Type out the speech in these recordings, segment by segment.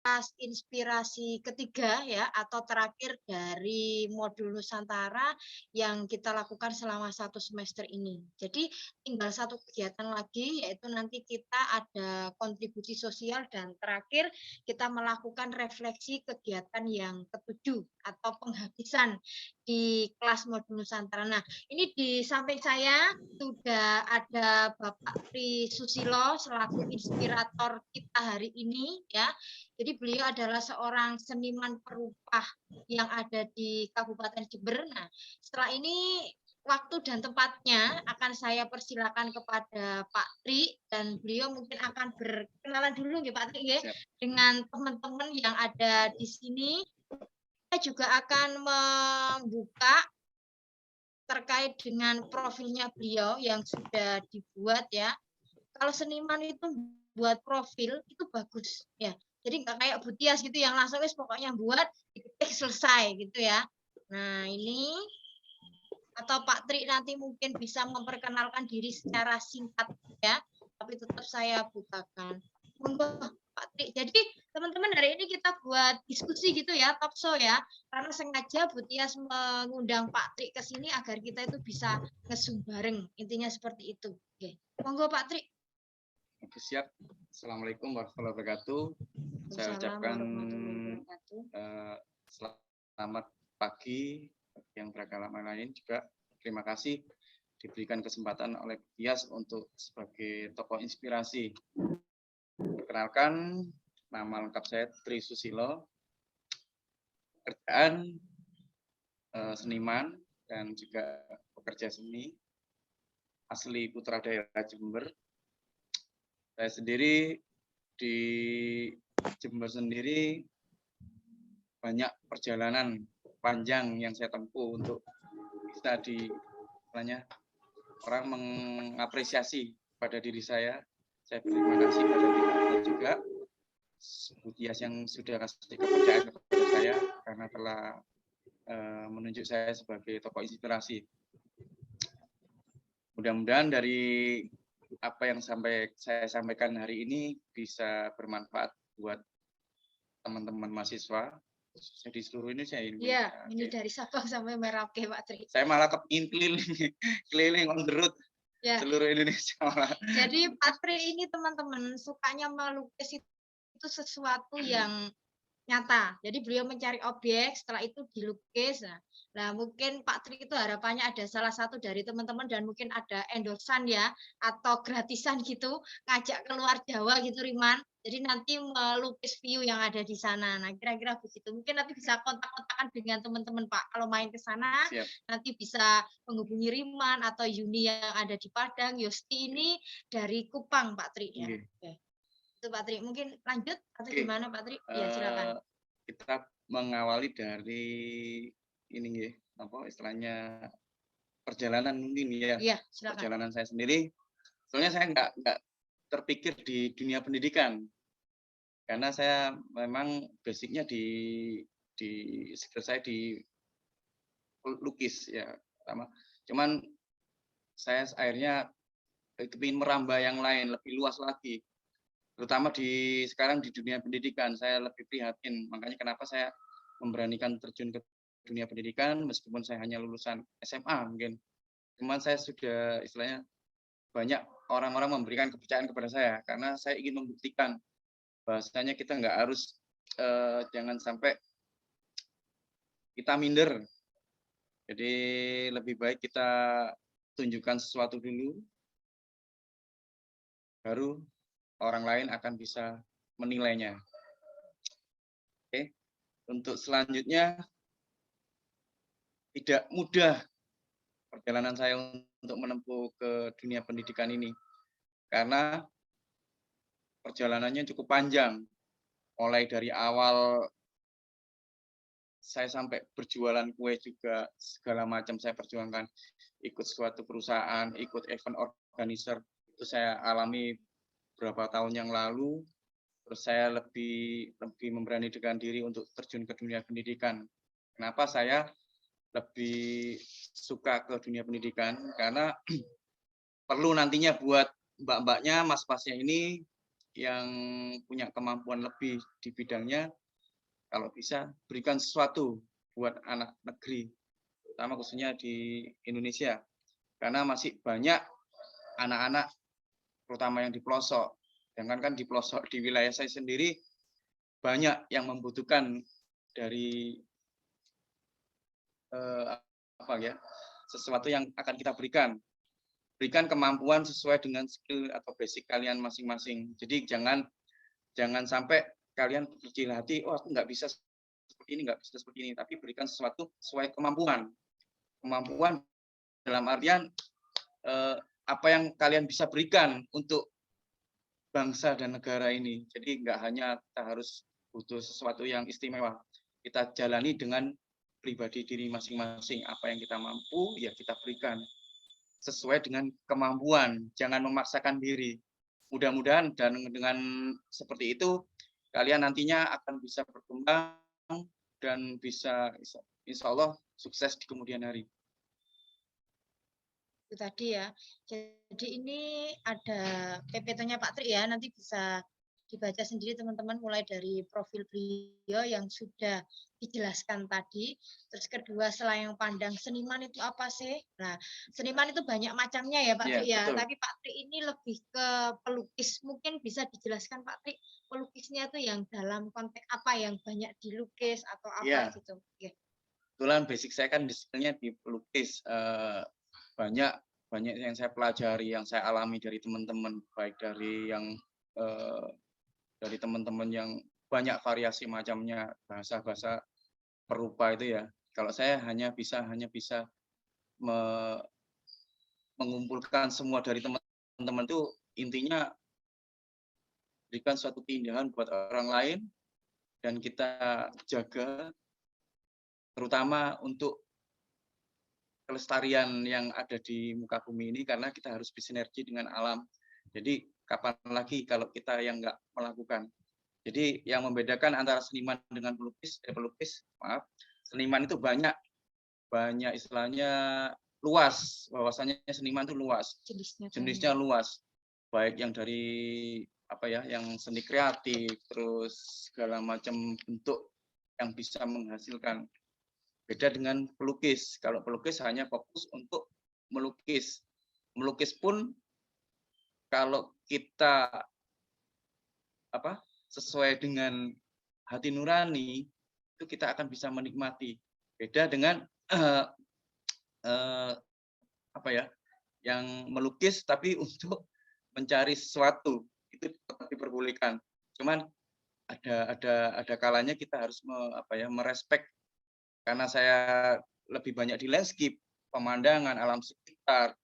kelas inspirasi ketiga ya atau terakhir dari modul Nusantara yang kita lakukan selama 1 semester ini. Jadi tinggal satu kegiatan lagi yaitu nanti kita ada kontribusi sosial dan terakhir kita melakukan refleksi kegiatan yang ketujuh atau penghabisan di kelas modul Nusantara. Nah, ini di samping saya sudah ada Bapak Tri Susilo selaku inspirator kita hari ini ya. Jadi beliau adalah seorang seniman perupah yang ada di Kabupaten Jember. Nah, setelah ini waktu dan tempatnya akan saya persilakan kepada Pak Tri dan beliau mungkin akan berkenalan dulu ya Pak Tri ya dengan teman-teman yang ada di sini. Saya juga akan membuka terkait dengan profilnya beliau yang sudah dibuat ya. Kalau seniman itu buat profil itu bagus ya. Jadi nggak kayak Butias gitu yang langsung pokoknya buat diketik selesai gitu ya. Nah ini atau Pak Tri nanti mungkin bisa memperkenalkan diri secara singkat ya, tapi tetap saya bukakan. Monggo Pak Tri. Jadi teman-teman hari ini kita buat diskusi gitu ya, talk show ya, karena sengaja Butias mengundang Pak Tri ke sini agar kita itu bisa ngesum bareng. Intinya seperti itu. Oke, monggo Pak Tri. Oke, siap. Assalamualaikum warahmatullahi wabarakatuh. Saya ucapkan selamat pagi yang beragama lain juga. Terima kasih diberikan kesempatan oleh Butias untuk sebagai tokoh inspirasi. Perkenalkan, nama lengkap saya Tri Susilo. Pekerjaan seniman dan juga pekerja seni. Asli putra daerah Jember. Saya sendiri di Jember sendiri banyak perjalanan panjang yang saya tempuh untuk bisa orang mengapresiasi pada diri saya. Saya berterima kasih pada pihaknya juga Butias yang sudah kasih kepercayaan kepada saya karena telah menunjuk saya sebagai tokoh inspirasi. Mudah-mudahan dari apa yang saya sampaikan hari ini bisa bermanfaat buat teman-teman mahasiswa di seluruh Indonesia ini. Iya, ini dari Sabang sampai Merauke, Pak Tri. Saya malah keliling on the road ya. Seluruh Indonesia malah. Jadi Pak Tri ini teman-teman sukanya melukis itu sesuatu yang nyata. Jadi beliau mencari objek, setelah itu dilukis. Nah, mungkin Pak Tri itu harapannya ada salah satu dari teman-teman dan mungkin ada endorsan ya atau gratisan gitu, ngajak keluar Jawa gitu Riman. Jadi nanti melukis view yang ada di sana. Nah, kira-kira begitu. Mungkin nanti bisa kontak-kontakan dengan teman-teman Pak. Kalau main ke sana, nanti bisa menghubungi Riman atau Yuni yang ada di Padang. Yosti ini dari Kupang, Pak Tri ya. Oke. Itu Pak Tri, mungkin lanjut atau gimana Pak Tri? Ya silakan. Kita mengawali dari ini ya, apa istilahnya perjalanan mungkin ya. Iya, silakan. Perjalanan saya sendiri, soalnya saya nggak terpikir di dunia pendidikan, karena saya memang basicnya di skill saya di lukis ya, cuman saya akhirnya ingin merambah yang lain lebih luas lagi. Terutama sekarang di dunia pendidikan saya lebih prihatin, makanya kenapa saya memberanikan terjun ke dunia pendidikan meskipun saya hanya lulusan SMA mungkin, cuman saya sudah istilahnya banyak orang-orang memberikan kepercayaan kepada saya karena saya ingin membuktikan bahwasanya kita nggak harus jangan sampai kita minder, jadi lebih baik kita tunjukkan sesuatu dulu baru orang lain akan bisa menilainya. Oke, untuk selanjutnya tidak mudah perjalanan saya untuk menempuh ke dunia pendidikan ini, karena perjalanannya cukup panjang, mulai dari awal saya sampai berjualan kue juga segala macam saya perjuangkan, ikut suatu perusahaan, ikut event organizer, itu saya alami beberapa tahun yang lalu. Terus saya lebih memberanikan diri untuk terjun ke dunia pendidikan. Kenapa saya lebih suka ke dunia pendidikan? Karena perlu nantinya buat mbak-mbaknya, mas-masnya ini yang punya kemampuan lebih di bidangnya, kalau bisa berikan sesuatu buat anak negeri, terutama khususnya di Indonesia. Karena masih banyak anak-anak, terutama yang di pelosok. Jangankan di pelosok, di wilayah saya sendiri, banyak yang membutuhkan dari sesuatu yang akan kita berikan. Berikan kemampuan sesuai dengan skill atau basic kalian masing-masing. Jadi jangan sampai kalian berkecil hati, oh aku nggak bisa seperti ini, nggak bisa seperti ini. Tapi berikan sesuatu sesuai kemampuan. Kemampuan dalam artian apa yang kalian bisa berikan untuk bangsa dan negara ini. Jadi nggak hanya kita harus butuh sesuatu yang istimewa. Kita jalani dengan pribadi diri masing-masing. Apa yang kita mampu, ya kita berikan sesuai dengan kemampuan, jangan memaksakan diri. Mudah-mudahan dan dengan seperti itu kalian nantinya akan bisa berkembang dan bisa insya Allah sukses di kemudian hari. Itu tadi ya. Jadi ini ada PPT-nya Pak Tri ya, nanti bisa dibaca sendiri teman-teman, mulai dari profil beliau yang sudah dijelaskan tadi. Terus kedua, selayang pandang seniman itu apa sih? Nah, seniman itu banyak macamnya ya Pak Tri ya. Betul. Tapi Pak Tri ini lebih ke pelukis. Mungkin bisa dijelaskan Pak Tri, pelukisnya itu yang dalam konteks apa, yang banyak dilukis atau apa gitu. Ya. Kebetulan basic saya kan disiplinnya di pelukis. Banyak yang saya pelajari, yang saya alami dari teman-teman, baik dari yang dari teman-teman yang banyak variasi macamnya, bahasa-bahasa perupa itu ya. Kalau saya hanya bisa mengumpulkan semua dari teman-teman itu, intinya berikan suatu keindahan buat orang lain dan kita jaga, terutama untuk kelestarian yang ada di muka bumi ini, karena kita harus bersinergi dengan alam. Jadi kapan lagi kalau kita yang nggak melakukan. Jadi yang membedakan antara seniman dengan pelukis, seniman itu banyak istilahnya luas, bahwasanya seniman itu luas, jenisnya luas, baik yang dari yang seni kreatif, terus segala macam bentuk yang bisa menghasilkan. Beda dengan pelukis. Kalau pelukis hanya fokus untuk melukis. Melukis pun kalau kita sesuai dengan hati nurani, itu kita akan bisa menikmati. Beda dengan yang melukis tapi untuk mencari sesuatu, itu tetap diperbolehkan. Cuman ada kalanya kita harus merespek, karena saya lebih banyak di landscape, pemandangan alam sekitar,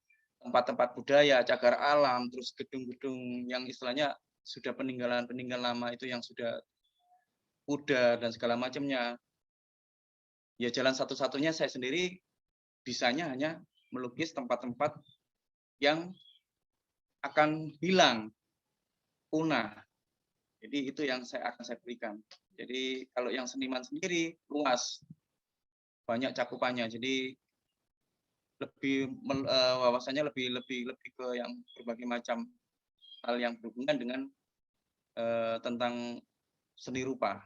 tempat-tempat budaya, cagar alam, terus gedung-gedung yang istilahnya sudah peninggalan lama itu yang sudah pudar dan segala macamnya. Ya jalan satu-satunya saya sendiri bisanya hanya melukis tempat-tempat yang akan hilang, punah. Jadi itu yang akan saya berikan. Jadi kalau yang seniman sendiri luas, banyak cakupannya. Jadi lebih wawasannya lebih ke yang berbagai macam hal yang berhubungan dengan tentang seni rupa.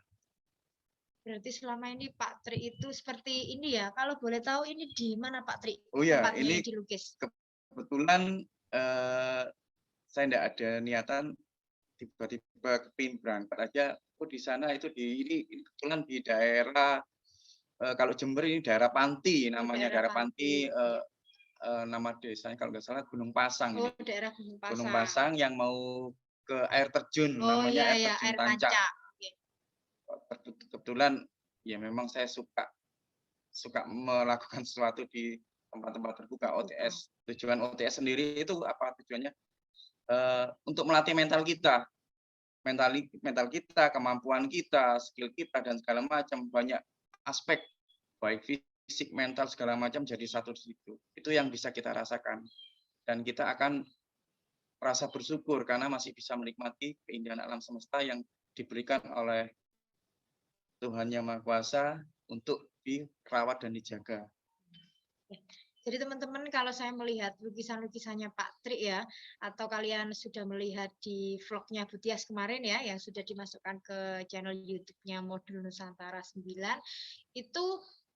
Berarti selama ini Pak Tri itu seperti ini ya. Kalau boleh tahu ini di mana Pak Tri? Oh ya, ini dilukis. Kebetulan saya tidak ada niatan, tiba-tiba kepingin berangkat aja. Oh di sana itu ini kebetulan di daerah, kalau Jember ini daerah Panti namanya, daerah Panti. Nama desanya kalau nggak salah Gunung Pasang. Oh, ini daerah Gunung Pasang. Gunung Pasang yang mau ke air terjun, namanya air terjun Tancak. Kebetulan ya memang saya suka melakukan sesuatu di tempat-tempat terbuka. OTS, tujuan OTS sendiri itu apa tujuannya? Untuk melatih mental kita, kemampuan kita, skill kita dan segala macam, banyak aspek baik fisik, mental segala macam jadi satu di situ. Itu yang bisa kita rasakan dan kita akan merasa bersyukur karena masih bisa menikmati keindahan alam semesta yang diberikan oleh Tuhan Yang Maha Kuasa untuk dirawat dan dijaga. Jadi teman-teman kalau saya melihat lukisan-lukisannya Pak Tri ya, atau kalian sudah melihat di vlognya Bu Tias kemarin ya, yang sudah dimasukkan ke channel YouTube-nya Modul Nusantara 9, itu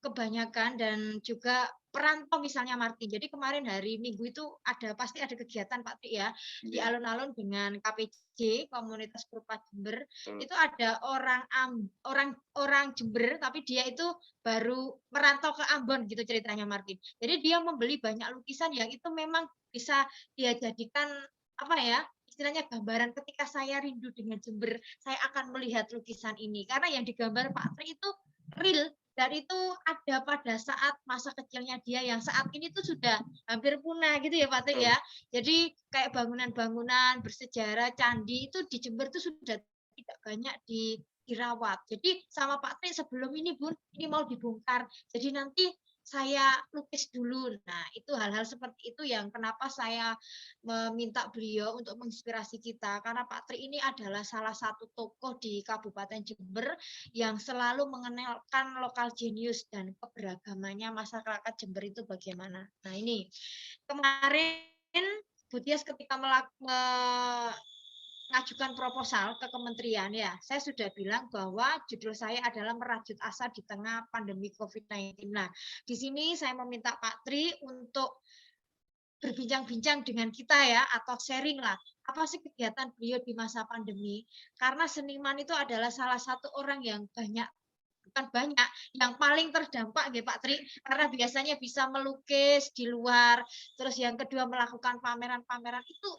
kebanyakan dan juga perantau misalnya Martin. Jadi kemarin hari Minggu itu pasti ada kegiatan Pak Tri ya, di alun-alun dengan KPJ Komunitas Perupa Jember. Itu ada orang Jember tapi dia itu baru merantau ke Ambon gitu ceritanya Martin. Jadi dia membeli banyak lukisan yang itu memang bisa dia jadikan apa ya, istilahnya gambaran ketika saya rindu dengan Jember, saya akan melihat lukisan ini. Karena yang digambar Pak Tri itu real dan itu ada pada saat masa kecilnya dia yang saat ini tuh sudah hampir punah gitu ya Pak Tri ya. Jadi kayak bangunan-bangunan bersejarah candi itu di Jember tuh sudah tidak banyak dirawat. Jadi sama Pak Tri sebelum ini Bun, ini mau dibongkar. Jadi nanti saya lukis dulu. Nah, itu hal-hal seperti itu yang kenapa saya meminta beliau untuk menginspirasi kita. Karena Pak Tri ini adalah salah satu tokoh di Kabupaten Jember yang selalu mengenalkan lokal genius dan keberagamannya masyarakat Jember itu bagaimana. Nah, ini kemarin Bu Tias ketika mengajukan proposal ke kementerian ya, saya sudah bilang bahwa judul saya adalah merajut asa di tengah pandemi COVID-19. Nah, di sini saya meminta Pak Tri untuk berbincang-bincang dengan kita ya, atau sharing lah, apa sih kegiatan beliau di masa pandemi. Karena seniman itu adalah salah satu orang yang bukan banyak, yang paling terdampak ya Pak Tri, karena biasanya bisa melukis di luar, terus yang kedua melakukan pameran-pameran itu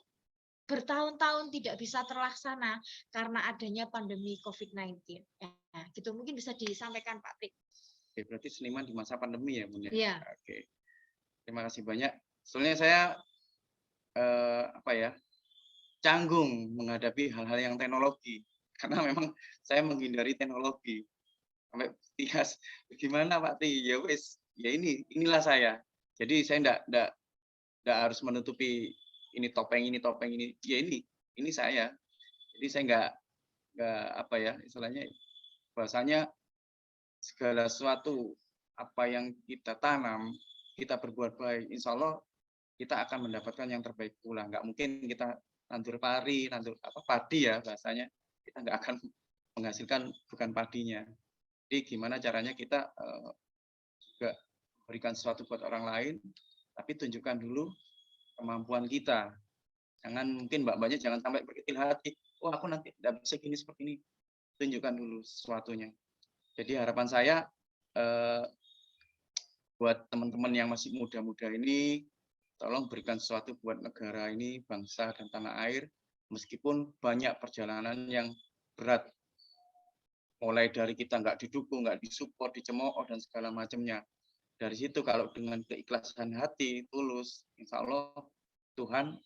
bertahun-tahun tidak bisa terlaksana karena adanya pandemi COVID-19. Ya, gitu mungkin bisa disampaikan Pak Tri. Oke, berarti seniman di masa pandemi ya, Bun? Iya. Oke. Terima kasih banyak. Soalnya saya canggung menghadapi hal-hal yang teknologi karena memang saya menghindari teknologi. Sampai Tias, gimana Pak Ti? Ya wes, ya inilah saya. Jadi saya enggak harus menutupi ini topeng ini. Ya ini saya. Jadi saya enggak apa ya istilahnya bahasanya segala sesuatu apa yang kita tanam, kita berbuat baik, insya Allah kita akan mendapatkan yang terbaik pula. Enggak mungkin kita nandur padi ya bahasanya, kita enggak akan menghasilkan bukan padinya. Jadi gimana caranya kita juga berikan sesuatu buat orang lain, tapi tunjukkan dulu kemampuan kita. Mungkin mbak-mbaknya jangan sampai berkecil hati, oh aku nanti tidak bisa gini seperti ini. Tunjukkan dulu sesuatunya. Jadi harapan saya buat teman-teman yang masih muda-muda ini, tolong berikan sesuatu buat negara ini, bangsa dan tanah air, meskipun banyak perjalanan yang berat. Mulai dari kita nggak didukung, nggak disupport, dicemooh, dan segala macamnya. Dari situ kalau dengan keikhlasan hati, tulus, insya Allah Tuhan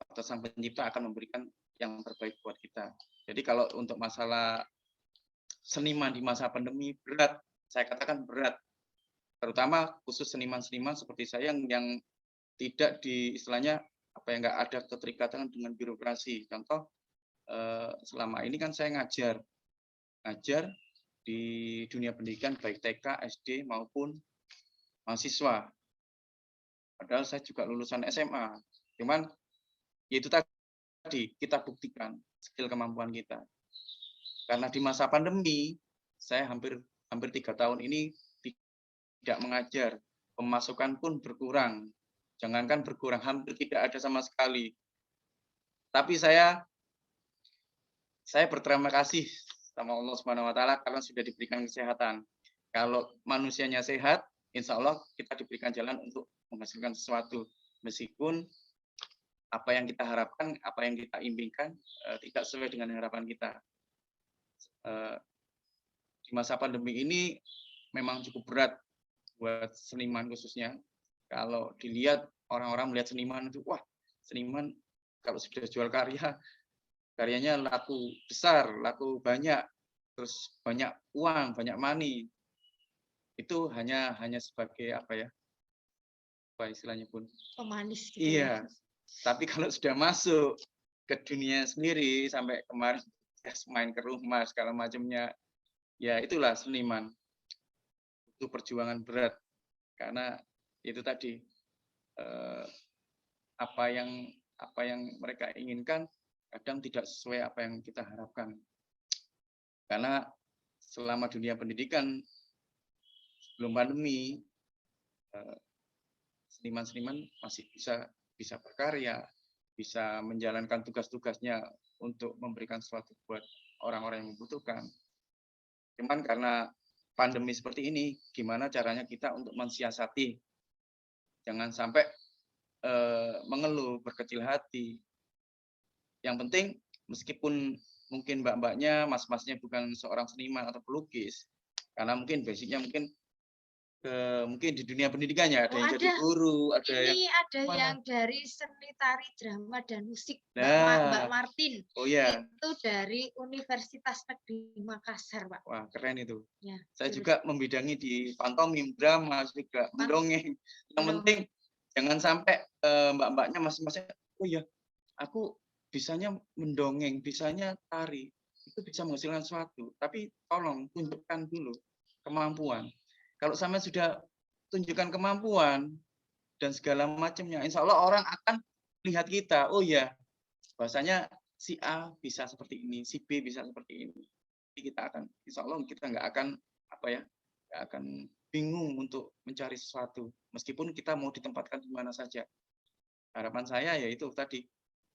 atau Sang Pencipta akan memberikan yang terbaik buat kita. Jadi kalau untuk masalah seniman di masa pandemi berat, saya katakan berat. Terutama khusus seniman-seniman seperti saya yang tidak di istilahnya apa yang nggak ada keterikatan dengan birokrasi. Contoh selama ini kan saya ngajar di dunia pendidikan baik TK, SD maupun mahasiswa. Padahal saya juga lulusan SMA. Cuman ya itu tadi kita buktikan skill kemampuan kita. Karena di masa pandemi saya hampir 3 tahun ini tidak mengajar, pemasukan pun berkurang. Jangankan berkurang, hampir tidak ada sama sekali. Tapi saya berterima kasih sama Allah Subhanahu wa taala karena sudah diberikan kesehatan. Kalau manusianya sehat, insya Allah kita diberikan jalan untuk menghasilkan sesuatu. Meskipun apa yang kita harapkan, apa yang kita impikan tidak sesuai dengan harapan kita. Di masa pandemi ini memang cukup berat buat seniman khususnya. Kalau dilihat orang-orang melihat seniman itu, wah seniman kalau sudah jual karyanya laku besar, laku banyak, terus banyak uang, banyak money. Itu hanya sebagai apa ya? Apa istilahnya pun? Pemanis gitu. Iya. Tapi kalau sudah masuk ke dunia sendiri sampai kemarin main ke rumah segala macamnya, ya itulah seniman. Itu perjuangan berat karena itu tadi apa yang mereka inginkan kadang tidak sesuai apa yang kita harapkan. Karena selama dunia pendidikan sebelum pandemi, seniman-seniman masih bisa berkarya, bisa menjalankan tugas-tugasnya untuk memberikan sesuatu buat orang-orang yang membutuhkan. Cuman karena pandemi seperti ini, gimana caranya kita untuk mensiasati, jangan sampai mengeluh, berkecil hati. Yang penting meskipun mungkin mbak-mbaknya, mas-masnya bukan seorang seniman atau pelukis, karena mungkin basicnya mungkin di dunia pendidikannya ada yang jadi guru, ada yang dari seni tari, drama dan musik, Mbak Martin. Oh ya. Itu dari Universitas Negeri Makassar, Pak. Wah, keren itu. Ya, saya juga membidangi di pantomim, drama juga, mendongeng. Yang penting jangan sampai mbak-mbaknya masing-masing, oh ya, aku bisanya mendongeng, bisanya tari, itu bisa menghasilkan sesuatu. Tapi tolong tunjukkan dulu kemampuan. Kalau sama sudah tunjukkan kemampuan dan segala macamnya, insya Allah orang akan lihat kita. Oh ya, bahasanya si A bisa seperti ini, si B bisa seperti ini. Jadi kita akan, insya Allah kita nggak akan bingung untuk mencari sesuatu, meskipun kita mau ditempatkan di mana saja. Harapan saya yaitu tadi,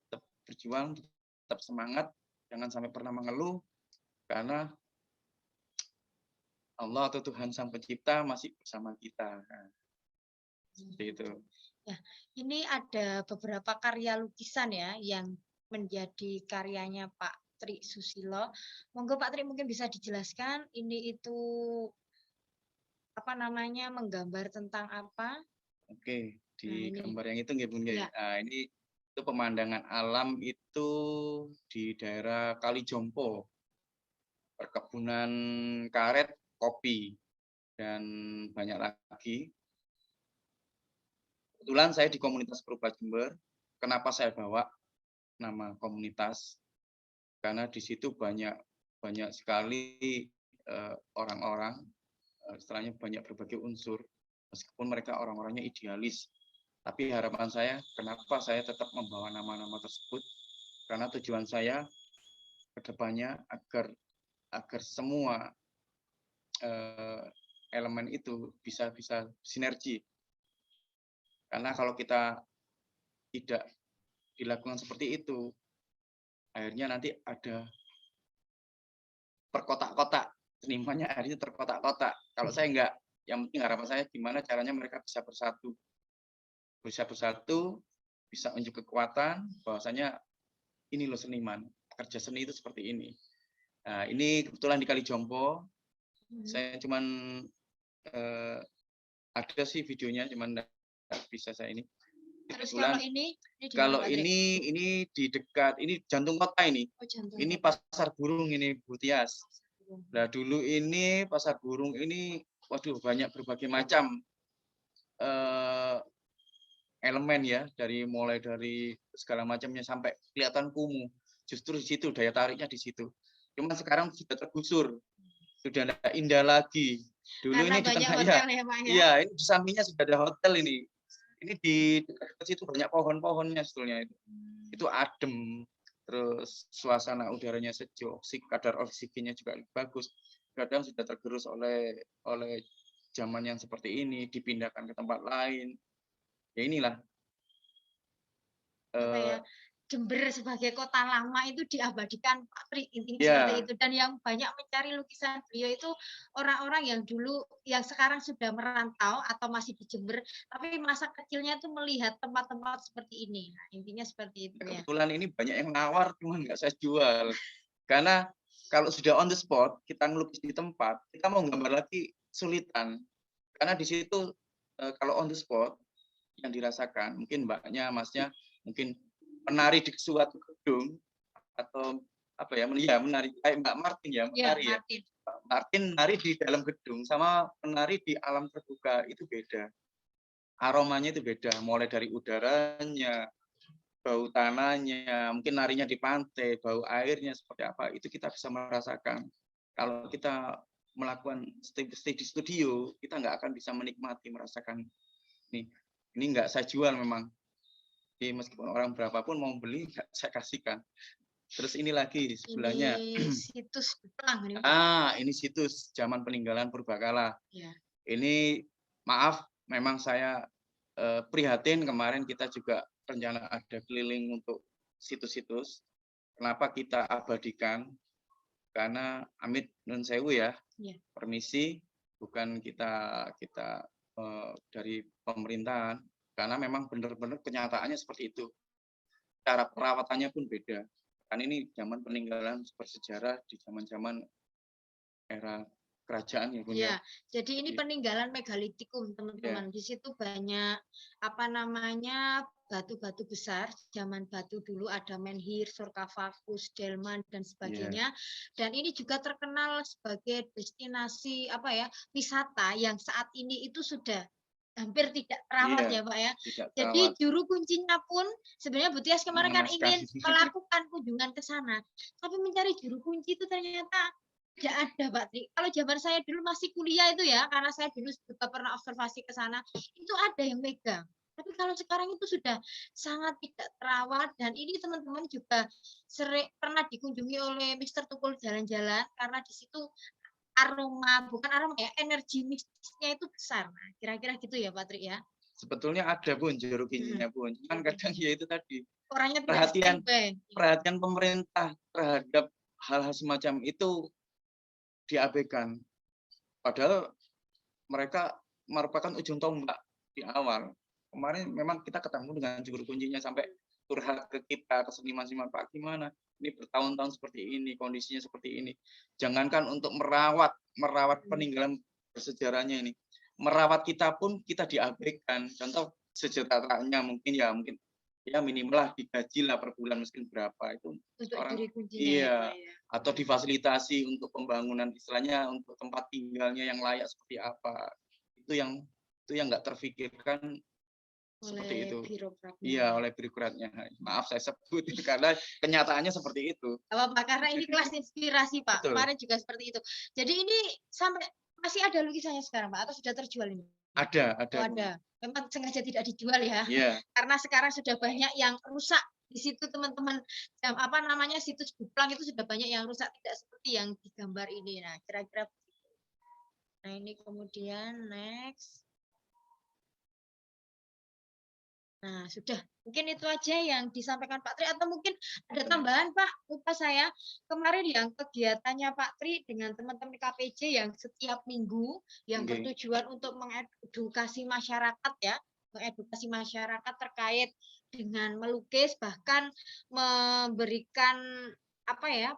tetap berjuang, tetap semangat, jangan sampai pernah mengeluh, karena Allah atau Tuhan Sang Pencipta masih bersama kita. Seperti itu. Ya, ini ada beberapa karya lukisan ya yang menjadi karyanya Pak Tri Susilo. Monggo Pak Tri mungkin bisa dijelaskan ini itu apa namanya, menggambar tentang apa? Oke, di gambar yang itu nggih Bun. Ya. Nah, ini itu pemandangan alam itu di daerah Kalijompo. Perkebunan karet, kopi, dan banyak lagi. Kebetulan saya di komunitas Purba Jember. Kenapa saya bawa nama komunitas? Karena di situ banyak sekali orang-orang, istilahnya banyak berbagai unsur, meskipun mereka orang-orangnya idealis. Tapi harapan saya, kenapa saya tetap membawa nama-nama tersebut? Karena tujuan saya ke depannya agar semua elemen itu bisa sinergi. Karena kalau kita tidak dilakukan seperti itu, akhirnya nanti ada perkotak-kotak, senimannya akhirnya terkotak-kotak. Kalau saya enggak, yang penting harapan saya gimana caranya mereka bisa bersatu, bisa unjuk kekuatan, bahwasanya ini loh seniman, kerja seni itu seperti ini. Nah, ini kebetulan di Kalijompo, saya cuman ada sih videonya, cuman nggak bisa saya ini. Terus kalau ini di dekat, ini jantung kota ini. Ini pasar burung ini Bu Tias. Nah dulu ini pasar burung ini, waduh banyak berbagai macam elemen ya, mulai dari segala macamnya sampai kelihatan kumuh. Justru di situ daya tariknya di situ. Cuma sekarang sudah tergusur, sudah tidak indah lagi. Dulu karena ini di tengah ya, iya, ini di sampingnya sudah ada hotel ini. Ini di dekat situ banyak pohon-pohonnya sebetulnya itu. Itu adem, terus suasana udaranya sejuk, kadar oksigennya juga bagus. Kadang sudah tergerus oleh zaman yang seperti ini, dipindahkan ke tempat lain. Ya inilah. Jember sebagai kota lama itu diabadikan Pak Tri, intinya seperti itu. Dan yang banyak mencari lukisan beliau itu orang-orang yang dulu, yang sekarang sudah merantau atau masih di Jember, tapi masa kecilnya itu melihat tempat-tempat seperti ini. Nah, intinya seperti itu ya. Kebetulan ini banyak yang nawar, cuma nggak saya jual. Karena kalau sudah on the spot, kita ngelukis di tempat, kita mau gambar lagi sulitan. Karena di situ kalau on the spot, yang dirasakan, mungkin mbaknya, masnya, mungkin menari di suatu gedung atau apa ya, menari kayak Mbak Martin ya, menari ya. Martin menari di dalam gedung sama menari di alam terbuka itu beda. Aromanya itu beda, mulai dari udaranya, bau tanahnya, mungkin narinya di pantai, bau airnya seperti apa, itu kita bisa merasakan. Kalau kita melakukan stay di studio, kita nggak akan bisa menikmati, merasakan ini nggak saya jual memang. Jadi meskipun orang berapapun mau beli, nggak saya kasihkan. Terus ini lagi sebelahnya. Ini situs Jepang ini. Ini situs zaman peninggalan purbakala. Ya. Ini maaf, memang saya prihatin kemarin kita juga rencana ada keliling untuk situs-situs. Kenapa kita abadikan? Karena amit nun sewu ya. Permisi, bukan kita dari pemerintahan, karena memang benar-benar kenyataannya seperti itu. Cara perawatannya pun beda. Kan ini zaman peninggalan bersejarah di zaman-zaman era kerajaan ya, Bun. Ya, jadi ini peninggalan megalitikum, teman-teman. Di situ banyak batu-batu besar zaman batu dulu, ada menhir, sarkoffagus, delman dan sebagainya. Dan ini juga terkenal sebagai destinasi wisata yang saat ini itu sudah hampir tidak terawat ya Pak ya. Jadi juru kuncinya pun sebenarnya Bu Tias kemarin kan ingin melakukan kunjungan ke sana, tapi mencari juru kunci itu ternyata tidak ada Pak Tri. Kalau zaman saya dulu masih kuliah itu ya, karena saya dulu juga pernah observasi ke sana, itu ada yang megang. Tapi kalau sekarang itu sudah sangat tidak terawat, dan ini teman-teman juga pernah dikunjungi oleh Mr. Tukul jalan-jalan, karena di situ energi mistisnya itu besar. Nah, kira-kira gitu ya Pak Tri ya. Sebetulnya ada Bun juru kuncinya Bun, cuman kadang ya itu tadi orangnya perhatian pemerintah terhadap hal-hal semacam itu diabaikan. Padahal mereka merupakan ujung tombak di awal. Kemarin memang kita ketemu dengan juru kuncinya sampai curhat ke kita, ke seniman-seniman, Pak gimana? Ini bertahun-tahun seperti ini, kondisinya seperti ini. Jangankan untuk merawat peninggalan bersejarahnya ini. Merawat kita pun kita diabaikan. Contoh sejahteraannya mungkin minimal lah digaji lah per bulan mungkin berapa itu untuk orang kuncinya, atau difasilitasi untuk pembangunan istilahnya untuk tempat tinggalnya yang layak seperti apa, itu yang nggak terfikirkan seperti itu. Oleh birokratnya. Maaf saya sebut karena kenyataannya seperti itu. Apa karena ini kelas inspirasi Pak. Betul. Kemarin juga seperti itu. Jadi ini sampai masih ada lukisannya sekarang Pak atau sudah terjual ini? Ada. Ada. Memang sengaja tidak dijual ya. Karena sekarang sudah banyak yang rusak di situ teman-teman. Situs Jepang itu sudah banyak yang rusak, tidak seperti yang digambar ini. Nah, kira-kira begitu. Nah, ini kemudian next. Nah, sudah. Mungkin itu aja yang disampaikan Pak Tri, atau mungkin ada tambahan Pak, lupa saya. Kemarin yang kegiatannya Pak Tri dengan teman-teman KPJ yang setiap minggu yang bertujuan untuk mengedukasi masyarakat terkait dengan melukis, bahkan memberikan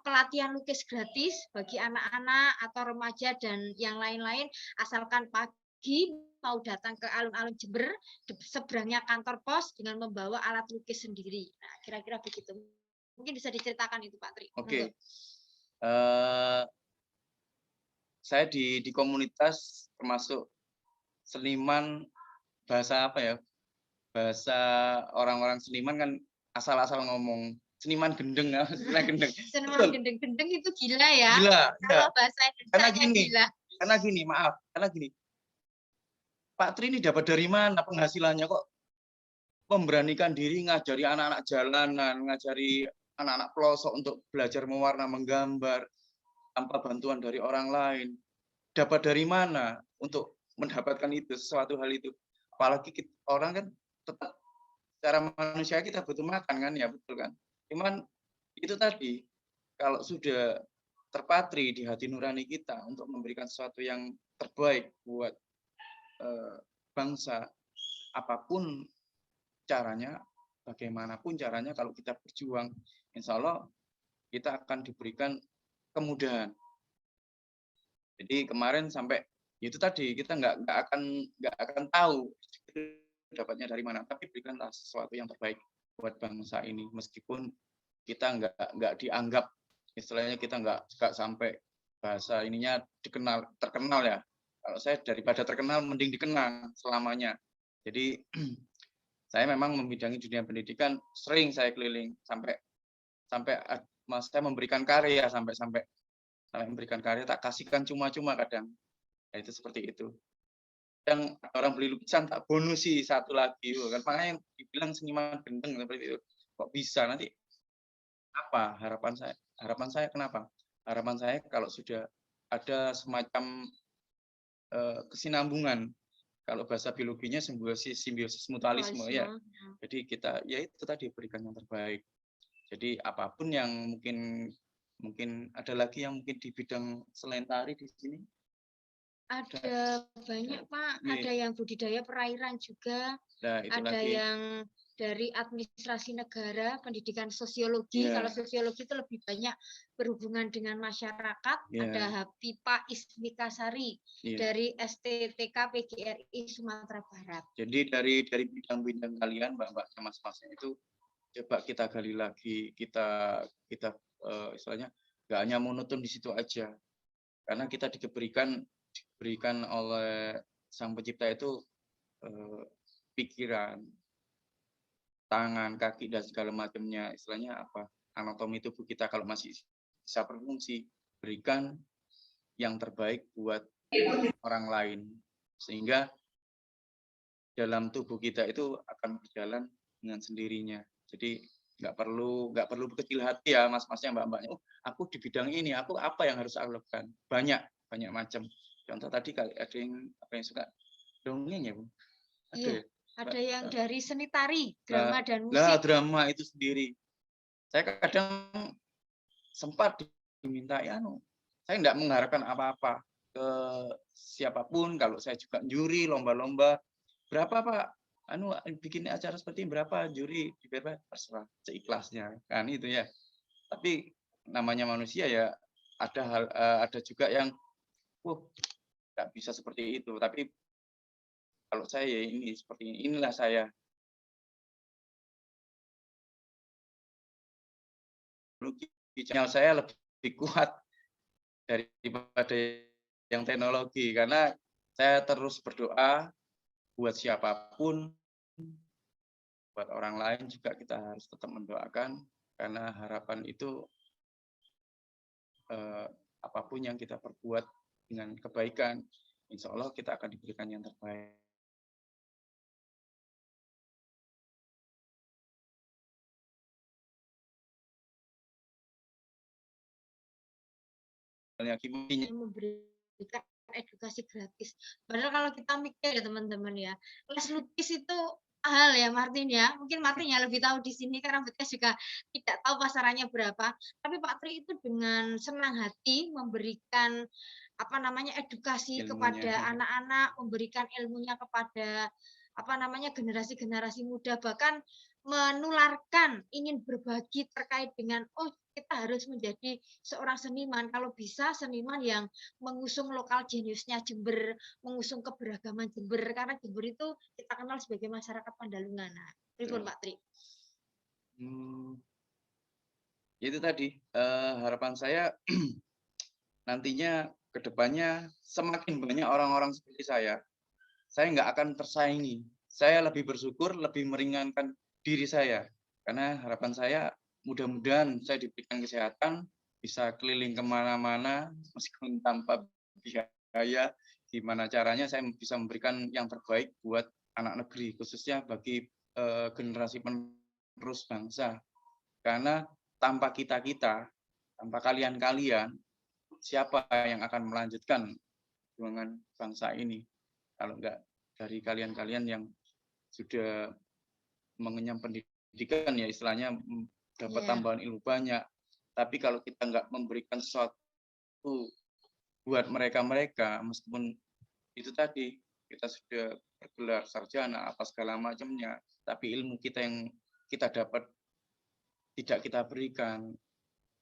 pelatihan lukis gratis bagi anak-anak atau remaja dan yang lain-lain, asalkan pagi mau datang ke alun-alun Jember, seberangnya kantor pos dengan membawa alat lukis sendiri. Nah, kira-kira begitu. Mungkin bisa diceritakan itu Pak Tri. Oke. Saya di komunitas termasuk seniman bahasa bahasa orang-orang seniman kan asal-asal ngomong seniman gendeng ya, Seniman gendeng itu gila ya. Gila. Kalau bahasa Indonesia gila. Karena gini. Pak Tri ini dapat dari mana penghasilannya kok memberanikan diri ngajari anak-anak jalanan, ngajari anak-anak pelosok untuk belajar mewarna, menggambar tanpa bantuan dari orang lain. Dapat dari mana untuk mendapatkan itu, sesuatu hal itu? Apalagi orang kan tetap secara manusia kita butuh makan kan ya, betul kan? Cuman itu tadi, kalau sudah terpatri di hati nurani kita untuk memberikan sesuatu yang terbaik buat bangsa, apapun caranya, bagaimanapun caranya, kalau kita berjuang, insya Allah kita akan diberikan kemudahan. Jadi kemarin sampai itu tadi kita nggak akan tahu dapatnya dari mana, tapi berikanlah sesuatu yang terbaik buat bangsa ini, meskipun kita nggak dianggap, istilahnya kita nggak sampai bahasa ininya terkenal ya. Kalau saya daripada terkenal mending dikenal selamanya. Jadi saya memang membidangi dunia pendidikan, sering saya keliling sampai saya memberikan karya sampai memberikan karya tak kasihkan cuma-cuma kadang. Nah, itu seperti itu. yang orang beli lukisan tak bonusi satu lagi, kan makanya dibilang seniman gendeng seperti itu. Kok bisa nanti apa harapan saya kenapa? Harapan saya kalau sudah ada semacam kesinambungan, kalau bahasa biologinya simbiosis mutualisme ya. Jadi kita ya itu tadi berikan yang terbaik. Jadi apapun yang mungkin ada lagi yang mungkin di bidang selain tari di sini. Ada banyak Pak, ada yang budidaya perairan juga, ada yang dari administrasi negara, pendidikan sosiologi. Kalau sosiologi itu lebih banyak berhubungan dengan masyarakat. Ada Hapipa Ismikasari dari STTK PGRI Sumatera Barat. Jadi dari bidang-bidang kalian, Mbak-mbak, mas-masnya itu coba kita gali lagi, kita istilahnya nggak hanya monoton di situ aja, karena kita diberikan oleh Sang Pencipta itu pikiran, tangan, kaki dan segala macamnya, istilahnya apa, anatomi tubuh kita kalau masih bisa berfungsi, berikan yang terbaik buat orang lain, sehingga dalam tubuh kita itu akan berjalan dengan sendirinya. Jadi nggak perlu berkecil hati ya mas-masnya, mbak-mbaknya. Oh, aku di bidang ini, aku apa yang harus aku lakukan? Banyak macam. Contoh tadi ada yang suka dongeng ya, Bu? Iya, ada yang dari seni tari, drama dan musik. Nah, drama itu sendiri. Saya kadang sempat diminta saya nggak mengharapkan apa-apa ke siapapun. Kalau saya juga juri lomba-lomba, berapa Pak? Bikin acara seperti ini berapa juri? Dibayar terserah, seikhlasnya kan itu ya. Tapi namanya manusia ya, ada juga yang nggak bisa seperti itu. Tapi kalau saya ya ini seperti ini, inilah saya. Channel saya lebih kuat daripada yang teknologi, karena saya terus berdoa buat siapapun, buat orang lain juga kita harus tetap mendoakan, karena harapan itu apapun yang kita perbuat dengan kebaikan, insya Allah kita akan diberikan yang terbaik. Memberikan edukasi gratis. Padahal kalau kita mikir ya teman-teman ya, les lukis itu hal ya Martin ya. Mungkin Martin ya lebih tahu di sini karena Betkes juga tidak tahu pasarannya berapa. Tapi Pak Tri itu dengan senang hati memberikan edukasi kepada anak-anak, memberikan ilmunya kepada generasi-generasi muda, bahkan menularkan, ingin berbagi terkait dengan kita harus menjadi seorang seniman. Kalau bisa seniman yang mengusung lokal jeniusnya Jember, mengusung keberagaman Jember, karena Jember itu kita kenal sebagai masyarakat Pandalungan. Nah, pripun Pak Tri? Itu tadi harapan saya nantinya kedepannya semakin banyak orang-orang seperti saya nggak akan tersaingi. Saya lebih bersyukur, lebih meringankan diri saya, karena harapan saya mudah-mudahan saya diberikan kesehatan, bisa keliling kemana-mana meskipun tanpa biaya. Gimana caranya saya bisa memberikan yang terbaik buat anak negeri, khususnya bagi generasi penerus bangsa. Karena tanpa kita, tanpa kalian, siapa yang akan melanjutkan perjuangan bangsa ini? Kalau enggak dari kalian yang sudah mengenyam pendidikan ya, istilahnya dapat tambahan ilmu banyak. Tapi kalau kita enggak memberikan sesuatu buat mereka, meskipun itu tadi kita sudah bergelar sarjana apa segala macamnya, tapi ilmu kita yang kita dapat tidak kita berikan,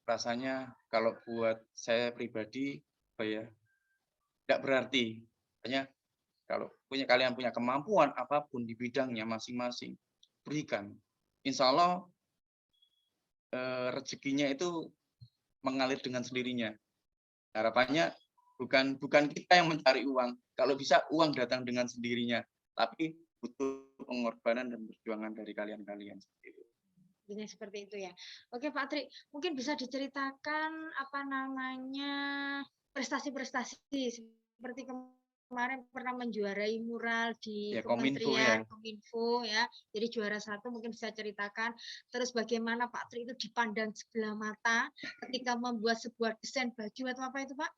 rasanya kalau buat saya pribadi tidak berarti. Hanya kalau kalian punya kemampuan apapun di bidangnya masing-masing, berikan. Insya Allah rezekinya itu mengalir dengan sendirinya. Harapannya bukan kita yang mencari uang. Kalau bisa uang datang dengan sendirinya, tapi butuh pengorbanan dan perjuangan dari kalian. Seperti itu ya. Oke Pak Tri, mungkin bisa diceritakan prestasi-prestasi seperti kemarin pernah menjuarai mural di ya, Kementerian Kominfo ya. Jadi juara 1 mungkin bisa ceritakan. Terus bagaimana Pak Tri itu dipandang sebelah mata ketika membuat sebuah desain baju atau apa itu Pak?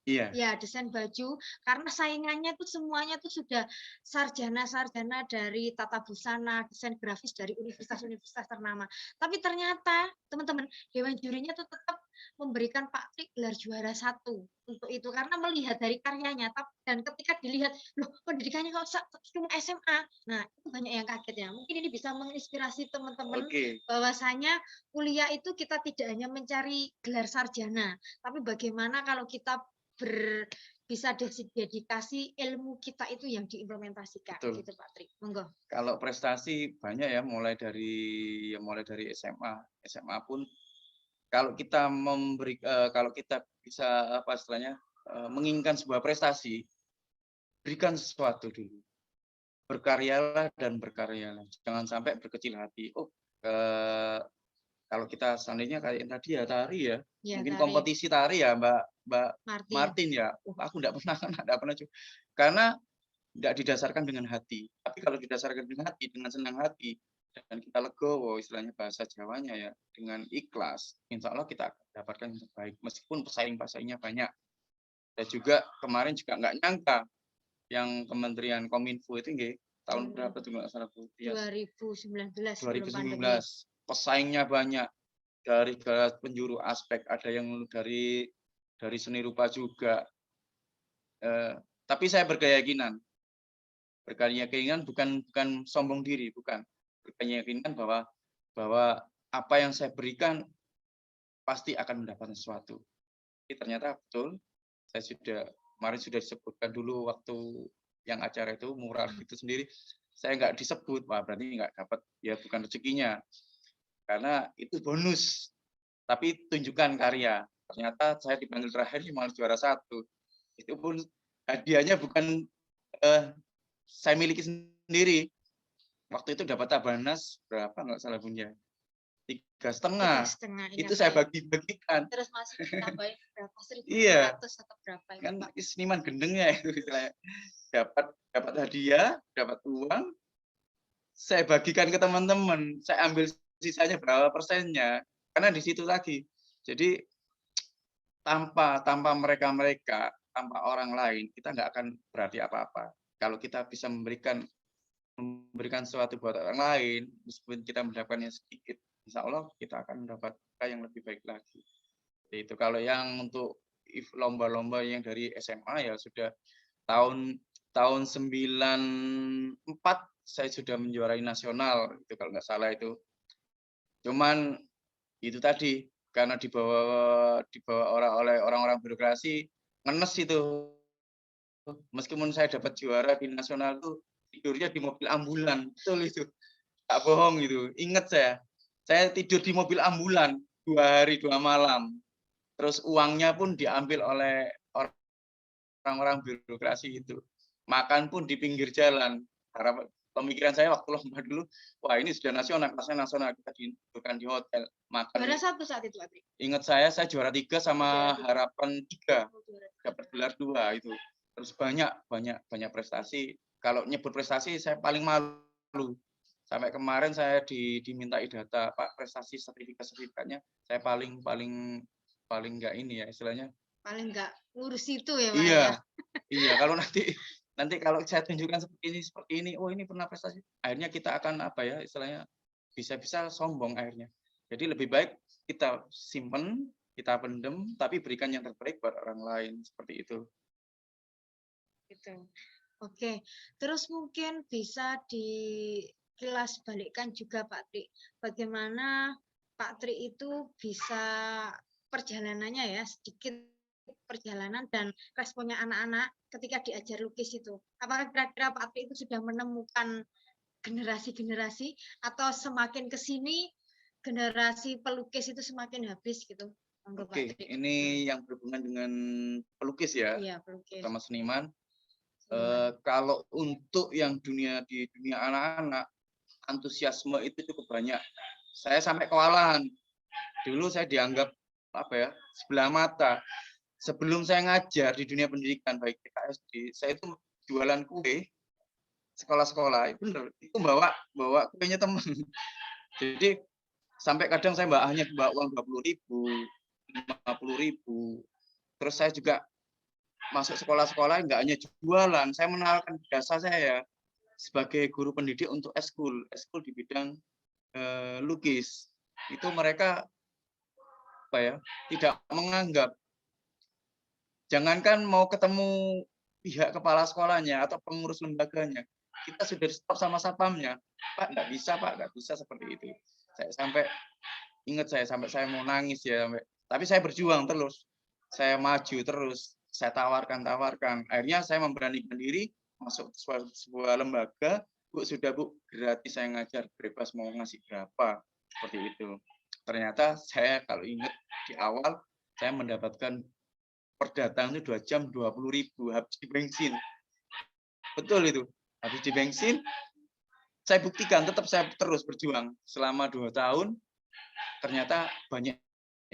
Iya. Ya, desain baju karena saingannya itu semuanya tuh sudah sarjana-sarjana dari tata busana, desain grafis dari universitas-universitas ternama. Tapi ternyata teman-teman dewan jurinya tuh tetap memberikan Pak Tri gelar juara 1 untuk itu karena melihat dari karyanya dan ketika dilihat loh pendidikannya kok cuma SMA. Nah, itu banyak yang kaget ya. Mungkin ini bisa menginspirasi teman-teman bahwasanya kuliah itu kita tidak hanya mencari gelar sarjana, tapi bagaimana kalau kita bisa dedikasi ilmu kita itu yang diimplementasikan. Betul. Gitu Pak Tri. Monggo. Kalau prestasi banyak ya mulai dari SMA pun kalau kita kalau kita bisa apa istilahnya menginginkan sebuah prestasi, berikan sesuatu dulu. Berkaryalah dan berkaryalah. Jangan sampai berkecil hati. Kalau kita seandainya kayak tadi ya tari ya, mungkin tari. Kompetisi tari ya Mbak Martin ya. Aku enggak pernah coba. Karena enggak didasarkan dengan hati. Tapi kalau didasarkan dengan hati, dengan senang hati dan kita legowo istilahnya bahasa Jawanya ya, dengan ikhlas, insya Allah kita akan dapatkan yang terbaik meskipun pesaingnya banyak. Dan juga kemarin juga enggak nyangka yang Kementerian Kominfo itu nggih tahun berapa tuh enggak salah Bu? 2019. Pesaingnya banyak dari penjuru aspek, ada yang dari seni rupa juga. Tapi saya berkeyakinan bukan sombong diri, bukan. Berkeyakinan bahwa apa yang saya berikan pasti akan mendapatkan sesuatu. Tapi ternyata betul, kemarin sudah disebutkan dulu waktu yang acara itu mural itu sendiri, saya nggak disebut, wah berarti nggak dapat, ya bukan rezekinya. Karena itu bonus, tapi tunjukkan karya. Ternyata saya dipanggil terakhir malah juara 1. Itu pun hadiahnya bukan saya miliki sendiri. Waktu itu dapat Tabanas berapa nggak salah punya 3,5. Itu saya bagi-bagikan. Terus masih ditambahin berapa? 1.500 iya. Atau berapa itu, kan Pak? Seniman gendengnya itu dapat hadiah, dapat uang, saya bagikan ke teman-teman, saya ambil sisanya berapa persennya, karena di situ lagi. Jadi tanpa mereka, tanpa orang lain, kita nggak akan berarti apa-apa. Kalau kita bisa memberikan sesuatu buat orang lain, meskipun kita mendapatkannya sedikit, insya Allah kita akan mendapatkan yang lebih baik lagi. Jadi itu kalau yang untuk lomba-lomba yang dari SMA ya sudah tahun 94 saya sudah menjuarai nasional itu kalau nggak salah itu. Cuman itu tadi karena dibawa oleh orang-orang birokrasi ngenes itu. Meskipun saya dapat juara di nasional tuh tidurnya di mobil ambulan, betul itu. Tak bohong itu. Ingat saya tidur di mobil ambulan 2 hari 2 malam. Terus uangnya pun diambil oleh orang-orang birokrasi itu. Makan pun di pinggir jalan. Karena pemikiran saya waktu lomba dulu, wah ini sudah nasional, kelasnya nasional, kita bukan di hotel. Makan. Juara 1 saat itu, Adri? Ingat saya juara 3 sama harapan 3. Dapat gelar 2 itu. Terus banyak prestasi. Kalau nyebut prestasi saya paling malu. Sampai kemarin saya dimintai data, Pak, prestasi sertifikatnya saya paling enggak ini ya istilahnya. Paling enggak ngurus itu ya, Pak. Iya. Iya, kalau nanti kalau saya tunjukkan seperti ini, oh ini pernah prestasi. Akhirnya kita akan apa ya istilahnya bisa sombong akhirnya. Jadi lebih baik kita simpen, kita pendem, tapi berikan yang terbaik buat orang lain seperti itu. Gitu. Oke, terus mungkin bisa dikilas balikkan juga Pak Tri. Bagaimana Pak Tri itu bisa perjalanannya ya, sedikit perjalanan dan responnya anak-anak ketika diajar lukis itu. Apakah kira-kira Pak Tri itu sudah menemukan generasi-generasi atau semakin ke sini generasi pelukis itu semakin habis gitu? Oke, ini yang berhubungan dengan pelukis ya, iya, pelukis. Sama seniman. Kalau untuk yang di dunia anak-anak, antusiasme itu cukup banyak. Saya sampai kewalahan. Dulu saya dianggap apa ya, sebelah mata. sebelum saya ngajar di dunia pendidikan baik TK SD, saya itu jualan kue sekolah-sekolah, bener, itu bawa kuenya teman. Jadi sampai kadang saya hanya bawa uang 20.000, 50.000. Terus saya juga masuk sekolah-sekolah nggak hanya jualan, saya mengenalkan jasa saya sebagai guru pendidik untuk eskul di bidang lukis. Itu mereka apa ya, tidak menganggap, jangankan mau ketemu pihak kepala sekolahnya atau pengurus lembaganya, kita sudah stop sama satpamnya, Pak nggak bisa seperti itu. Saya sampai ingat, sampai saya mau nangis ya, tapi saya berjuang terus, saya maju terus, saya tawarkan. Akhirnya saya memberanikan diri masuk sebuah lembaga. Bu, sudah Bu, gratis saya ngajar, bebas mau ngasih berapa, seperti itu. Ternyata saya kalau ingat di awal saya mendapatkan per datang itu 2 jam 20.000 habis di bensin. Betul itu, habis di bensin. Saya buktikan, tetap saya terus berjuang selama 2 tahun. Ternyata banyak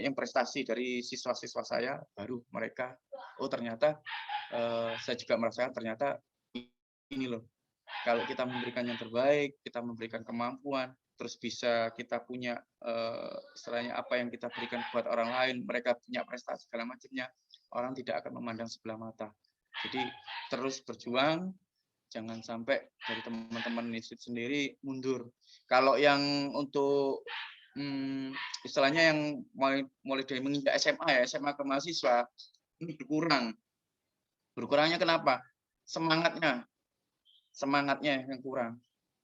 yang prestasi dari siswa-siswa saya, baru mereka, oh ternyata saya juga merasakan ternyata ini loh, kalau kita memberikan yang terbaik, kita memberikan kemampuan, terus bisa kita punya istilahnya apa yang kita berikan buat orang lain, mereka punya prestasi segala macamnya, orang tidak akan memandang sebelah mata. Jadi terus berjuang, jangan sampai dari teman-teman institut sendiri mundur. Kalau yang untuk istilahnya yang mulai dari menginjak SMA ya, SMA ke mahasiswa, ini berkurang. Berkurangnya kenapa? Semangatnya yang kurang.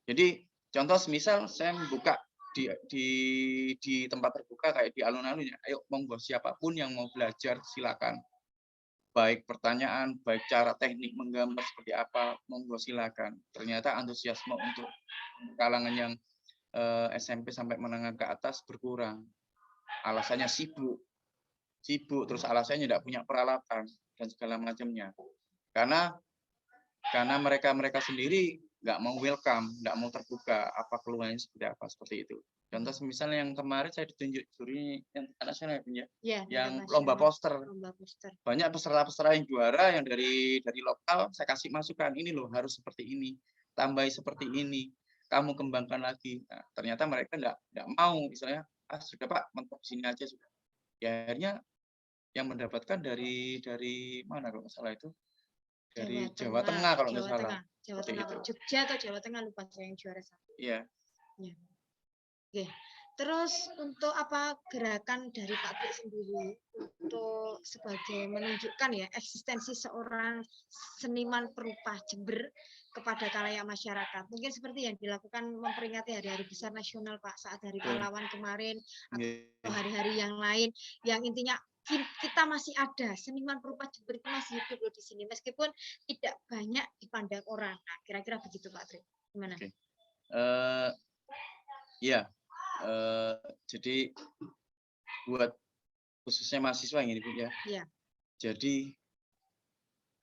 Jadi contoh semisal saya membuka di tempat terbuka kayak di alun-alun ya, ayo monggo siapapun yang mau belajar silakan. Baik pertanyaan, baik cara teknik menggambar seperti apa, monggo silakan. Ternyata antusiasme untuk kalangan yang SMP sampai menengah ke atas berkurang. Alasannya sibuk, terus alasannya tidak punya peralatan dan segala macamnya. Karena mereka sendiri nggak mau welcome, nggak mau terbuka apa keluhannya seperti apa, seperti itu. Contoh misalnya yang kemarin saya ditunjuk juri yang nasional ya, yang lomba poster. Banyak peserta-peserta yang juara yang dari lokal, saya kasih masukan, ini loh harus seperti ini, tambahi seperti ini, kamu kembangkan lagi. Nah, ternyata mereka nggak mau, misalnya sudah Pak, mentok sini aja sudah. Ya akhirnya yang mendapatkan dari mana kalau nggak salah itu, dari Jawa Tengah kalau nggak salah. Jawa Tengah, Jogja atau Jawa Tengah, lupa saya yang juara satu. Iya. Ya. Oke. Terus untuk apa gerakan dari Pak Tri sendiri untuk sebagai menunjukkan ya eksistensi seorang seniman perupa Jember kepada khalayak masyarakat. Mungkin seperti yang dilakukan memperingati hari-hari besar nasional Pak, saat Hari Pahlawan kemarin atau hari-hari yang lain, yang intinya kita masih ada, seniman perupa Jember itu masih hidup loh di sini meskipun tidak banyak dipandang orang. Nah, kira-kira begitu Pak Tri. Gimana? Okay. Ya. Jadi buat khususnya mahasiswa ini Bu ya. Ya. Jadi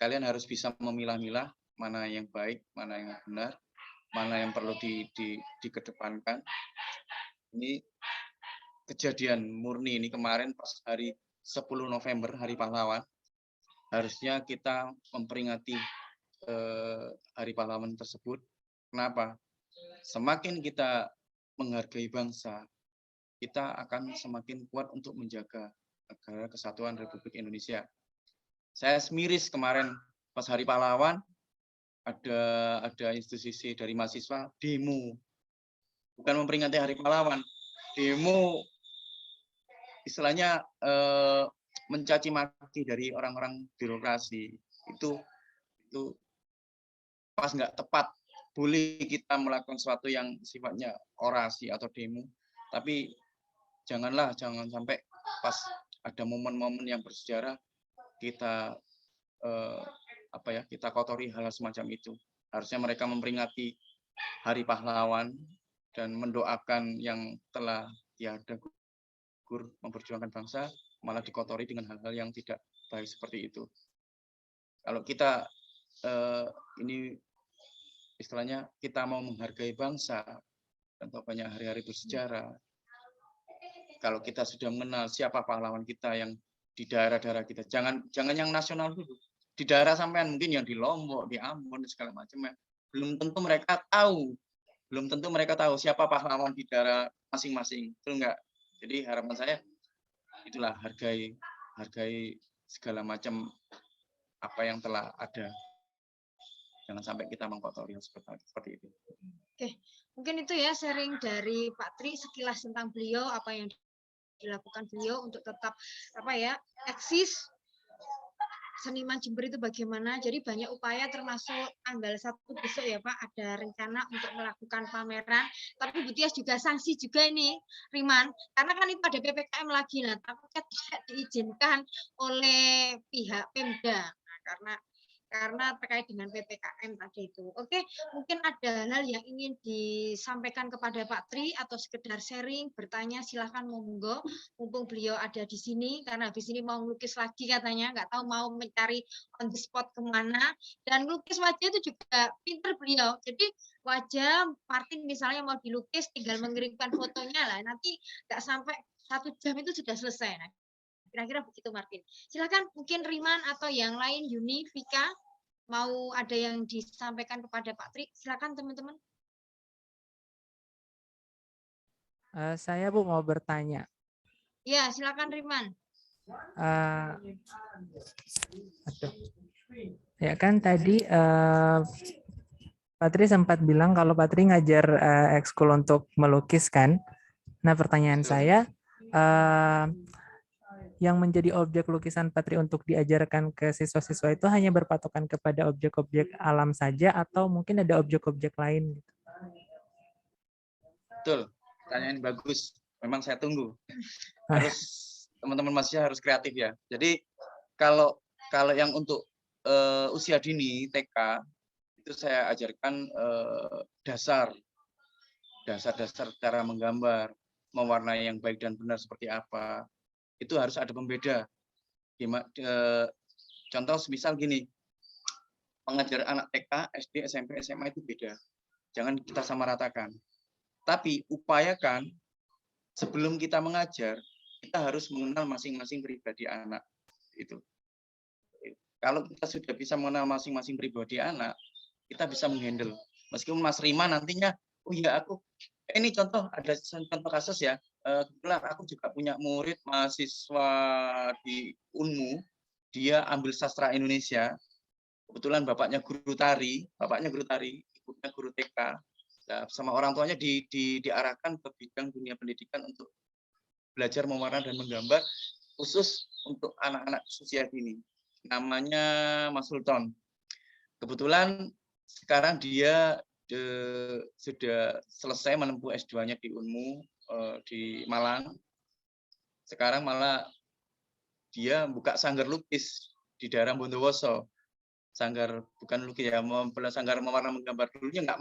kalian harus bisa memilah-milah mana yang baik, mana yang benar, mana yang perlu dikedepankan. Ini kejadian murni ini kemarin pas hari 10 November Hari Pahlawan. Harusnya kita memperingati Hari Pahlawan tersebut. Kenapa? Semakin kita menghargai bangsa, kita akan semakin kuat untuk menjaga negara kesatuan Republik Indonesia. Saya miris kemarin pas Hari Pahlawan ada institusi dari mahasiswa demo, bukan memperingati Hari Pahlawan, demo istilahnya mencaci maki dari orang-orang birokrasi. Itu pas nggak tepat. Boleh kita melakukan sesuatu yang sifatnya orasi atau demo, tapi jangan sampai pas ada momen-momen yang bersejarah kita kita kotori hal semacam itu. Harusnya mereka memperingati Hari Pahlawan dan mendoakan yang telah tiada gugur memperjuangkan bangsa, malah dikotori dengan hal-hal yang tidak baik seperti itu. Kalau kita ini istilahnya kita mau menghargai bangsa dan banyak hari-hari bersejarah, kalau kita sudah mengenal siapa pahlawan kita yang di daerah-daerah kita. Jangan yang nasional dulu. Di daerah sampean mungkin yang di Lombok, di Ambon segala macam ya. Belum tentu mereka tahu siapa pahlawan di daerah masing-masing. Betul enggak? Jadi harapan saya itulah hargai segala macam apa yang telah ada. Jangan sampai kita mengkotori seperti itu. Oke, mungkin itu ya sharing dari Pak Tri sekilas tentang beliau, apa yang dilakukan beliau untuk tetap eksis seniman Jember itu bagaimana. Jadi banyak upaya termasuk tanggal 1 besok ya Pak, ada rencana untuk melakukan pameran. Tapi Bu Tias juga sanksi juga ini, Riman, karena kan itu ada PPKM lagi. Nah, takutnya tidak diizinkan oleh pihak Pemda. Nah, karena terkait dengan PPKM tadi itu. Oke, mungkin ada hal yang ingin disampaikan kepada Pak Tri atau sekedar sharing, bertanya silahkan monggo, mumpung beliau ada di sini, karena habis ini mau melukis lagi katanya, nggak tahu mau mencari on the spot kemana, dan melukis wajah itu juga pinter beliau, jadi wajah Martin misalnya mau dilukis, tinggal mengirimkan fotonya lah, nanti nggak sampai 1 jam itu sudah selesai. Nah, kira-kira begitu Martin. Silakan mungkin Riman atau yang lain, Yuni, Vika, mau ada yang disampaikan kepada Pak Tri. Silakan teman-teman. Saya Bu mau bertanya. Ya, silakan Riman. Ya kan tadi Pak Tri sempat bilang kalau Pak Tri ngajar ekskul untuk melukis kan. Nah pertanyaan saya, yang menjadi objek lukisan Patri untuk diajarkan ke siswa-siswa itu hanya berpatokan kepada objek-objek alam saja atau mungkin ada objek-objek lain? Betul, pertanyaan bagus. Memang saya tunggu. Harus teman-teman masih harus kreatif ya. Jadi kalau yang untuk usia dini TK itu saya ajarkan dasar cara menggambar, mewarnai yang baik dan benar seperti apa. Itu harus ada pembeda. Contoh misal gini, mengajar anak TK, SD, SMP, SMA itu beda. Jangan kita samaratakan. Tapi upayakan sebelum kita mengajar, kita harus mengenal masing-masing pribadi anak. Itu. Kalau kita sudah bisa mengenal masing-masing pribadi anak, kita bisa menghandle. Meskipun Mas Rima nantinya, oh iya aku, ini contoh kasus ya. Kebetulan aku juga punya murid mahasiswa di UNMU, dia ambil sastra Indonesia, kebetulan bapaknya guru tari, ibunya guru TK, nah, sama orang tuanya diarahkan ke bidang dunia pendidikan untuk belajar mewarna dan menggambar, khusus untuk anak-anak usia dini. Namanya Mas Sultan. Kebetulan sekarang dia sudah selesai menempuh S2-nya di UNMU di Malang. Sekarang malah dia buka sanggar lukis di daerah Bondowoso. Sanggar bukan lukis ya, sanggar mewarna menggambar, dulunya nggak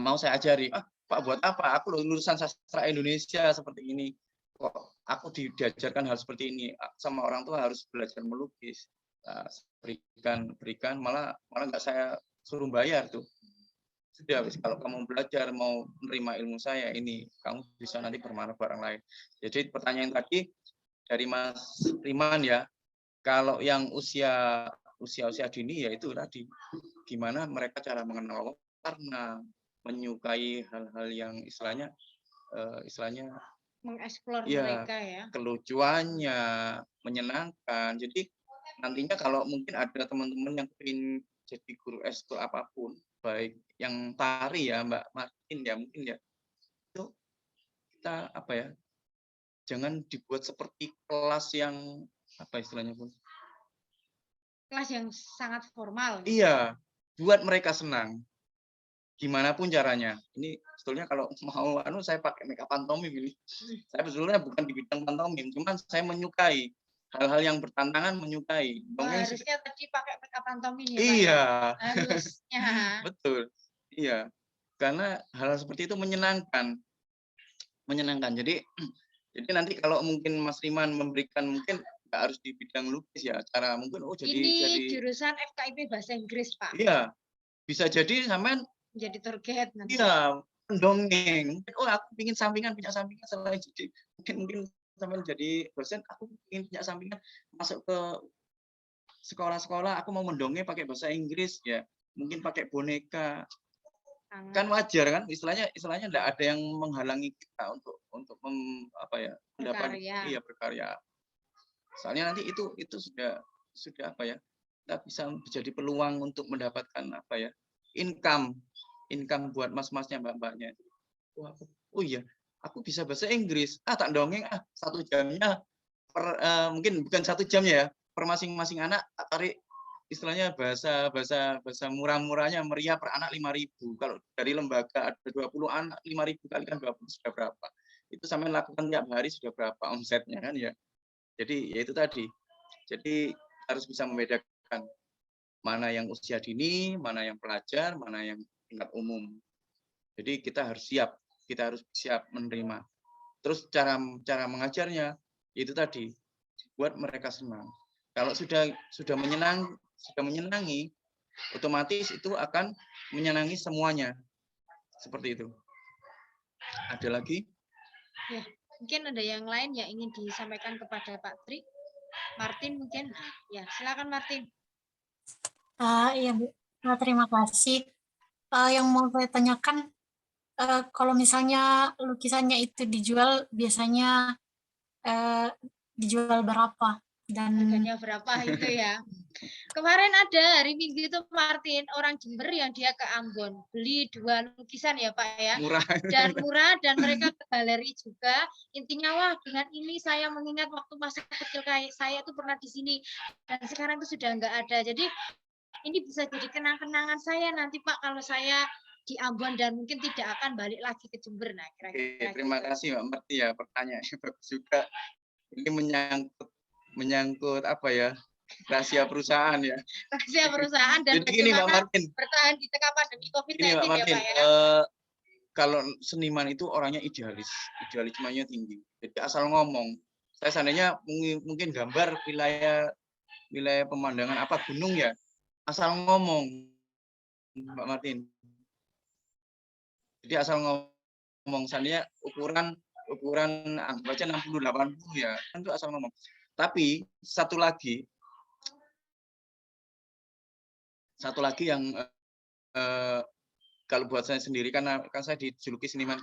mau saya ajari. Pak buat apa? Aku lulusan sastra Indonesia seperti ini. Kok aku diajarkan hal seperti ini, sama orang tua harus belajar melukis. Nah, berikan malah nggak saya suruh bayar tuh. Sudah, kalau kamu belajar mau menerima ilmu saya ini, kamu bisa nanti bermanfaat orang lain. Jadi pertanyaan tadi dari Mas Riman ya, kalau yang usia dini ya itu tadi, gimana mereka cara mengenal warna, menyukai hal-hal yang istilahnya mengeksplor ya, mereka ya, kelucuannya, menyenangkan. Jadi nantinya kalau mungkin ada teman-teman yang ingin jadi guru ekskul apapun, baik yang tari ya Mbak Martin ya mungkin ya, itu kita jangan dibuat seperti kelas yang istilahnya pun, kelas yang sangat formal. Iya, buat mereka senang. Gimana pun caranya. Ini sebetulnya kalau mau saya pakai makeup pantomim ini. Saya sebetulnya bukan di bidang pantomim, cuman saya menyukai hal-hal yang bertantangan, menyukai. Harusnya tadi pakai makeup pantomim ya Pak. Iya. Harusnya. Betul. Iya. Karena hal seperti itu menyenangkan. Jadi nanti kalau mungkin Mas Riman memberikan, mungkin nggak harus di bidang lukis ya, cara mungkin jadi jurusan FKIP bahasa Inggris Pak. Iya. Bisa jadi sampean jadi target nanti. Iya, mendongeng. Aku ingin punya sampingan selain jadi mungkin sampai jadi dosen, aku ingin punya sampingan masuk ke sekolah-sekolah, aku mau mendongeng pakai bahasa Inggris, ya mungkin pakai boneka. Kan wajar kan, istilahnya enggak ada yang menghalangi kita untuk berkarya. Berkarya. Soalnya nanti itu sudah apa ya, kita bisa menjadi peluang untuk mendapatkan income buat mas-masnya, mbak-mbaknya. Oh iya, aku bisa bahasa Inggris. Tak dongeng 1 jamnya mungkin bukan 1 jam ya, per masing-masing anak tarik istilahnya bahasa murah-murahnya, meriah per anak 5.000. Kalau dari lembaga ada 20 anak, 5.000 kali kan 20 sudah berapa? Itu sampai lakukan tiap hari sudah berapa omsetnya kan ya. Jadi ya itu tadi. Jadi harus bisa membedakan mana yang usia dini, mana yang pelajar, mana yang tingkat umum. Jadi kita harus siap menerima. Terus cara mengajarnya itu tadi, buat mereka senang. Kalau sudah menyenangi, otomatis itu akan menyenangi semuanya. Seperti itu. Ada lagi? Ya, mungkin ada yang lain yang ingin disampaikan kepada Pak Tri. Martin mungkin. Ya, silakan Martin. Iya Bu, terima kasih. Yang mau saya tanyakan, kalau misalnya lukisannya itu dijual, biasanya dijual berapa? Dan harganya berapa itu ya? Kemarin ada hari Minggu itu Martin, orang Jember yang dia ke Ambon, beli 2 lukisan ya Pak ya. Murah dan mereka ke galeri juga. Intinya wah dengan ini saya mengingat waktu masa kecil kayak saya itu pernah di sini dan sekarang itu sudah enggak ada. Jadi ini bisa jadi kenang-kenangan saya nanti Pak kalau saya di Ambon dan mungkin tidak akan balik lagi ke Jember. Nah, kira-kira. Terima kasih Mbak Marti ya, pertanyaannya bagus juga. Ini menyangkut apa ya? Rahasia perusahaan ya. Rahasia perusahaan dan jadi gini, Mbak Martin, bertahan di tengah pandemi COVID-19 ya Pak ya. Kalau seniman itu orangnya idealismenya tinggi. Jadi asal ngomong. Saya seandainya mungkin gambar wilayah pemandangan gunung ya, asal ngomong, Mbak Martin. Jadi asal ngomong, seandainya ukuran anggap aja 60-80 ya, kan itu asal ngomong. Tapi satu lagi yang kalau buat saya sendiri kan saya dijuluki seniman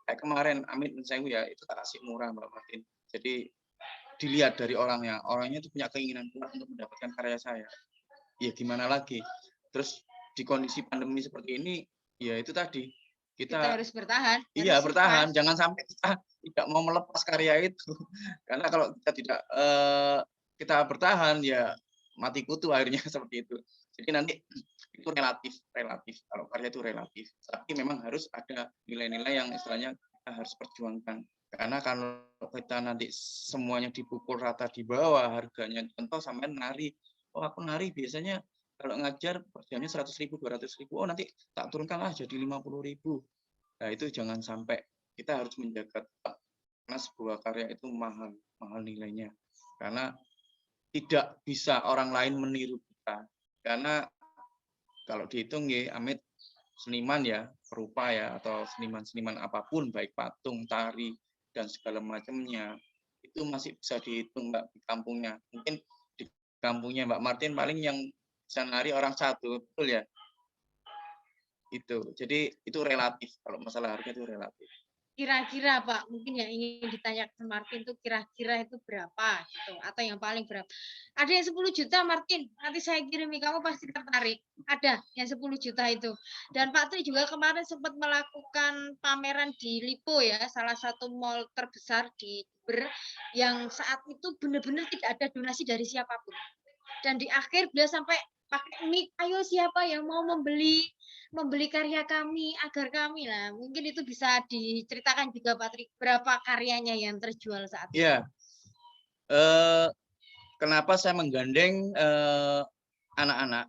kayak kemarin Amit saya ya itu tak kasih murah Mbak Martin. Jadi dilihat dari orangnya itu punya keinginan kuat untuk mendapatkan karya saya. Ya gimana lagi? Terus di kondisi pandemi seperti ini ya itu tadi kita harus bertahan. Iya, bertahan. Jangan sampai kita tidak mau melepas karya itu. Karena kalau kita tidak kita bertahan ya mati kutu akhirnya seperti itu. Jadi nanti itu relatif. Kalau karya itu relatif. Tapi memang harus ada nilai-nilai yang istilahnya kita harus perjuangkan. Karena kalau kita nanti semuanya dipukul rata di bawah harganya, contoh sampai nari. Oh aku nari biasanya kalau ngajar harganya 100.000, 200.000. Oh nanti tak turunkan jadi 50.000. Nah itu jangan sampai, kita harus menjaga tetap. Karena sebuah karya itu mahal nilainya. Karena tidak bisa orang lain meniru kita. Karena kalau dihitung ya Amit seniman ya, perupa ya, atau seniman apapun, baik patung, tari, dan segala macamnya, itu masih bisa dihitung Mbak di kampungnya. Mungkin di kampungnya Mbak Martin paling yang bisa nari orang satu, betul ya? Itu. Jadi itu relatif, kalau masalah harga itu relatif. Kira-kira Pak, mungkin yang ingin ditanyakan Martin itu kira-kira itu berapa gitu, atau yang paling berapa? Ada yang 10 juta Martin, nanti saya kirimi, kamu pasti tertarik. Ada yang 10 juta itu. Dan Pak Tri juga kemarin sempat melakukan pameran di Lipo ya, salah satu mall terbesar di Jember, yang saat itu benar-benar tidak ada donasi dari siapapun. Dan di akhir beliau sampai pakai mic, ayo siapa yang mau membeli karya kami agar kami lah. Mungkin itu bisa diceritakan juga Pak Tri, berapa karyanya yang terjual saat itu. Iya. Kenapa saya menggandeng anak-anak?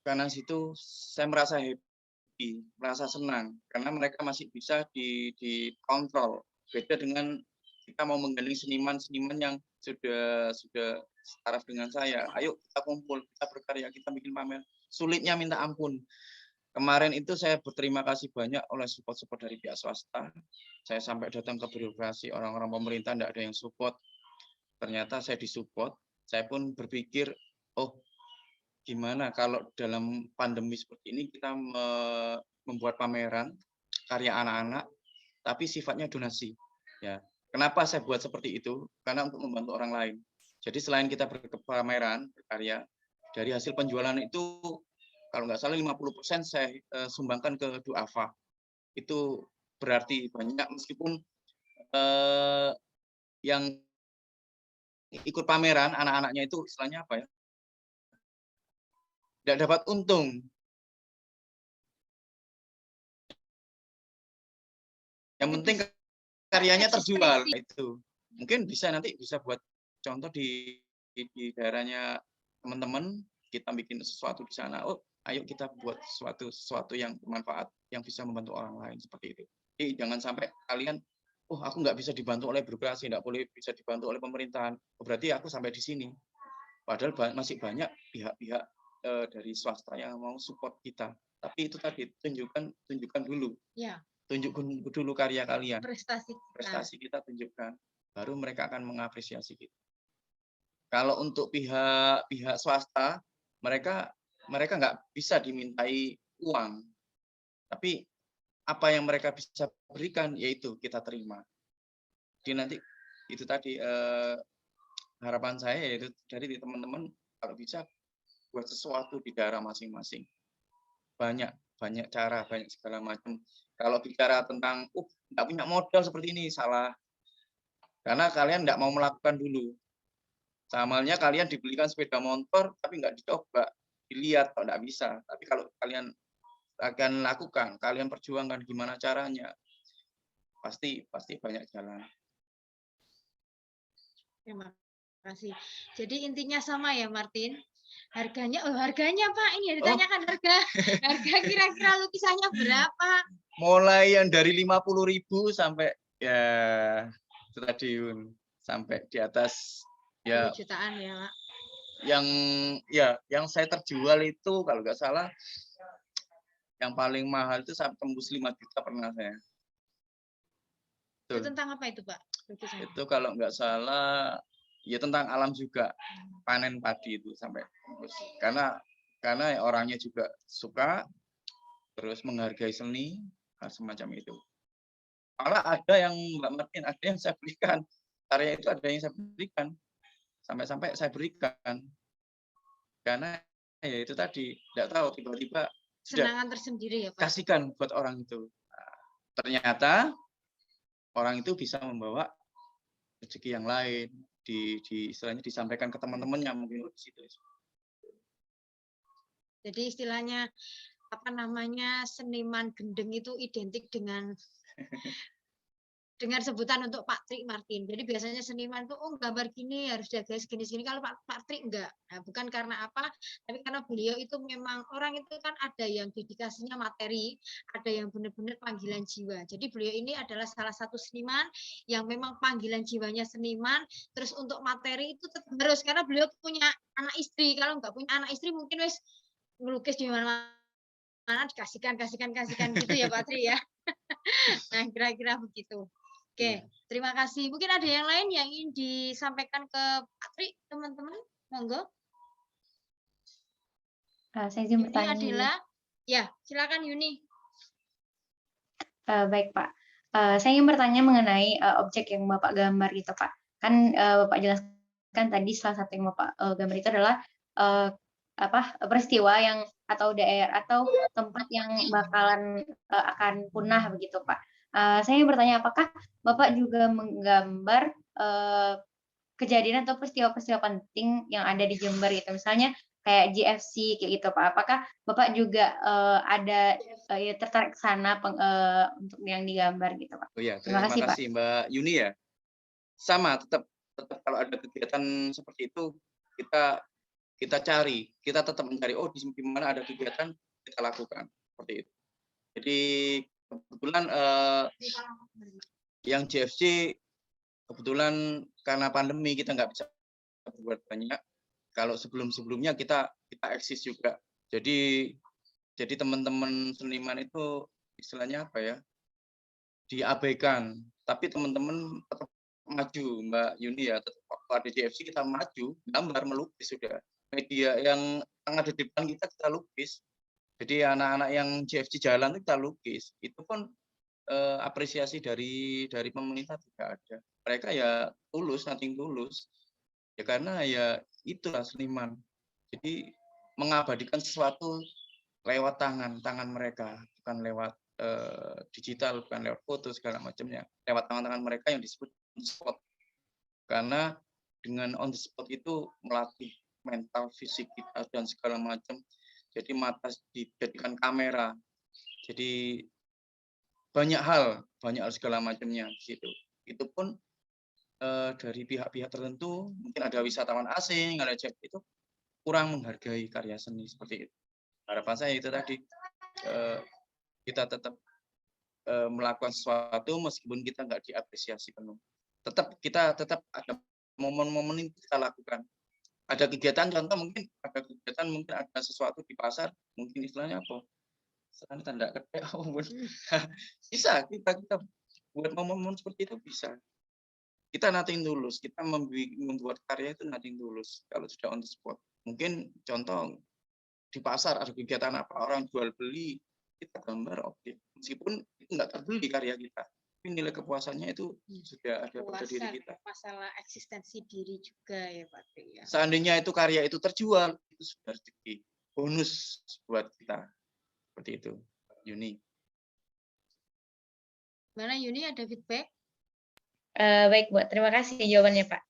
Karena situ saya merasa happy, merasa senang karena mereka masih bisa dikontrol. Beda dengan kita mau menggandeng seniman yang sudah setaraf dengan saya. Ayo kita kumpul, kita berkarya, kita bikin pamer. Sulitnya minta ampun. kemarin itu saya berterima kasih banyak oleh support dari pihak swasta. Saya sampai datang ke birokrasi, orang-orang pemerintah tidak ada yang support. Ternyata saya disupport. Saya pun berpikir, oh gimana kalau dalam pandemi seperti ini kita membuat pameran karya anak-anak, tapi sifatnya donasi. Ya, kenapa saya buat seperti itu? Karena untuk membantu orang lain. Jadi selain kita berpameran, berkarya, dari hasil penjualan itu kalau nggak salah 50% saya sumbangkan ke Duafa. Itu berarti banyak, meskipun yang ikut pameran anak-anaknya itu istilahnya apa ya? Tidak dapat untung. Yang penting karyanya terjual itu. Mungkin nanti bisa buat contoh di daerahnya teman-teman, kita bikin sesuatu di sana. Oh, ayo kita buat sesuatu yang bermanfaat, yang bisa membantu orang lain seperti itu. Jadi jangan sampai kalian, oh aku nggak bisa dibantu oleh birokrasi, nggak boleh bisa dibantu oleh pemerintahan. Oh, berarti aku sampai di sini. Padahal masih banyak pihak-pihak dari swasta yang mau support kita. Tapi itu tadi tunjukkan dulu. Ya. Tunjukkan dulu karya kalian. Prestasi kita tunjukkan. Baru mereka akan mengapresiasi kita. Kalau untuk pihak swasta, mereka nggak bisa dimintai uang. Tapi apa yang mereka bisa berikan, yaitu kita terima. Jadi nanti itu tadi harapan saya yaitu dari teman-teman kalau bisa buat sesuatu di daerah masing-masing. Banyak cara, banyak segala macam. Kalau bicara tentang nggak punya modal seperti ini, salah. Karena kalian nggak mau melakukan dulu. Samalnya kalian dibelikan sepeda motor, tapi nggak dicoba, dilihat kok nggak bisa. Tapi kalau kalian akan lakukan, kalian perjuangkan gimana caranya, pasti banyak jalan. Terima kasih. Jadi intinya sama ya, Martin. Harganya Pak, ini ditanyakan harga kira-kira lukisannya berapa? Mulai yang dari 50.000 sampai ya stadion, sampai di atas ya jutaan ya, Pak. Yang saya terjual itu kalau nggak salah yang paling mahal itu sampai tembus 5 juta pernah saya. Itu tentang apa itu, Pak? Lukisannya? Itu kalau nggak salah ya tentang alam juga, panen padi itu sampai karena orangnya juga suka, terus menghargai seni, semacam itu. Malah ada yang Mbak Martin, ada yang saya berikan karya itu, ada yang saya berikan sampai saya berikan karena ya itu tadi tidak tahu tiba-tiba senangan tersendiri ya Pak. Kasihkan buat orang itu. Nah, ternyata orang itu bisa membawa rezeki yang lain, istilahnya disampaikan ke teman-temannya mungkin di situ. Jadi istilahnya apa namanya, seniman gendeng itu identik dengan sebutan untuk Pak Tri Martin. Jadi biasanya seniman itu gambar gini harus jaga segini-segini. Kalau Pak Tri enggak. Nah, bukan karena apa, tapi karena beliau itu memang orang itu kan ada yang dedikasinya materi, ada yang benar-benar panggilan jiwa. Jadi beliau ini adalah salah satu seniman yang memang panggilan jiwanya seniman. Terus untuk materi itu tetap harus, karena beliau punya anak istri. Kalau enggak punya anak istri mungkin wis melukis di mana-mana dikasihkan gitu ya Pak Tri ya. Nah, kira-kira begitu. Oke, terima kasih. Mungkin ada yang lain yang ingin disampaikan ke Pak Tri, teman-teman? Monggo. Saya izin bertanya. Adela. Ya, silakan Yuni. Baik, Pak. Saya ingin bertanya mengenai objek yang Bapak gambar gitu, Pak. Kan Bapak jelaskan tadi salah satu yang Bapak gambar itu adalah peristiwa yang atau daerah atau tempat yang bakalan akan punah begitu, Pak. Saya ingin bertanya, apakah Bapak juga menggambar kejadian atau peristiwa-peristiwa penting yang ada di Jember gitu, misalnya kayak GFC kayak gitu, Pak. Apakah Bapak juga ada tertarik ke sana untuk yang digambar gitu, Pak? Oh ya, terima kasih Pak. Mbak Yuni ya. Sama, tetap kalau ada kegiatan seperti itu kita cari, kita tetap mencari, oh di mana ada kegiatan kita lakukan seperti itu. Jadi kebetulan yang GFC kebetulan karena pandemi kita nggak bisa berbuat banyak. Kalau sebelumnya kita eksis juga. Jadi Jadi teman-teman seniman itu istilahnya apa ya? Diabaikan. Tapi teman-teman tetap maju, Mbak Yuni ya. Tetap waktu ada di FC kita maju, gambar, melukis sudah. Media yang ada di depan kita lukis. Jadi anak-anak yang GFC jalan itu kita lukis. Itu pun apresiasi dari pemerintah tidak ada. Mereka ya tulus, nothing tulus. Ya karena ya itulah seniman. Jadi mengabadikan sesuatu lewat tangan mereka, bukan lewat digital, bukan lewat foto segala macamnya, lewat tangan-tangan mereka yang disebut on the spot. Karena dengan on the spot itu melatih mental, fisik kita dan segala macam. Jadi mata dijadikan kamera. Jadi banyak hal segala macamnya di situ. Itu pun dari pihak-pihak tertentu, mungkin ada wisatawan asing, ada itu kurang menghargai karya seni seperti itu. Harapan saya itu tadi, kita tetap melakukan sesuatu meskipun kita nggak diapresiasi penuh. Kita tetap ada momen-momen ini kita lakukan. Ada kegiatan, contoh mungkin ada sesuatu di pasar, mungkin istilahnya apa? Sekarang tanda ketik, bisa kita buat momen-momen seperti itu bisa. Kita nothing tulus, kita membuat karya itu nothing tulus kalau sudah on the spot. Mungkin contoh di pasar ada kegiatan apa, orang jual beli, kita gambar objek. Meskipun itu nggak terbeli karya kita, tapi nilai kepuasannya itu sudah ada pada diri kita. Masalah eksistensi diri juga ya Pak Tri ya. Seandainya itu karya itu terjual, itu sudah rezeki, bonus buat kita. Seperti itu, Yuni. Mana Yuni, ada feedback? Baik, Bu. Terima kasih jawabannya, Pak.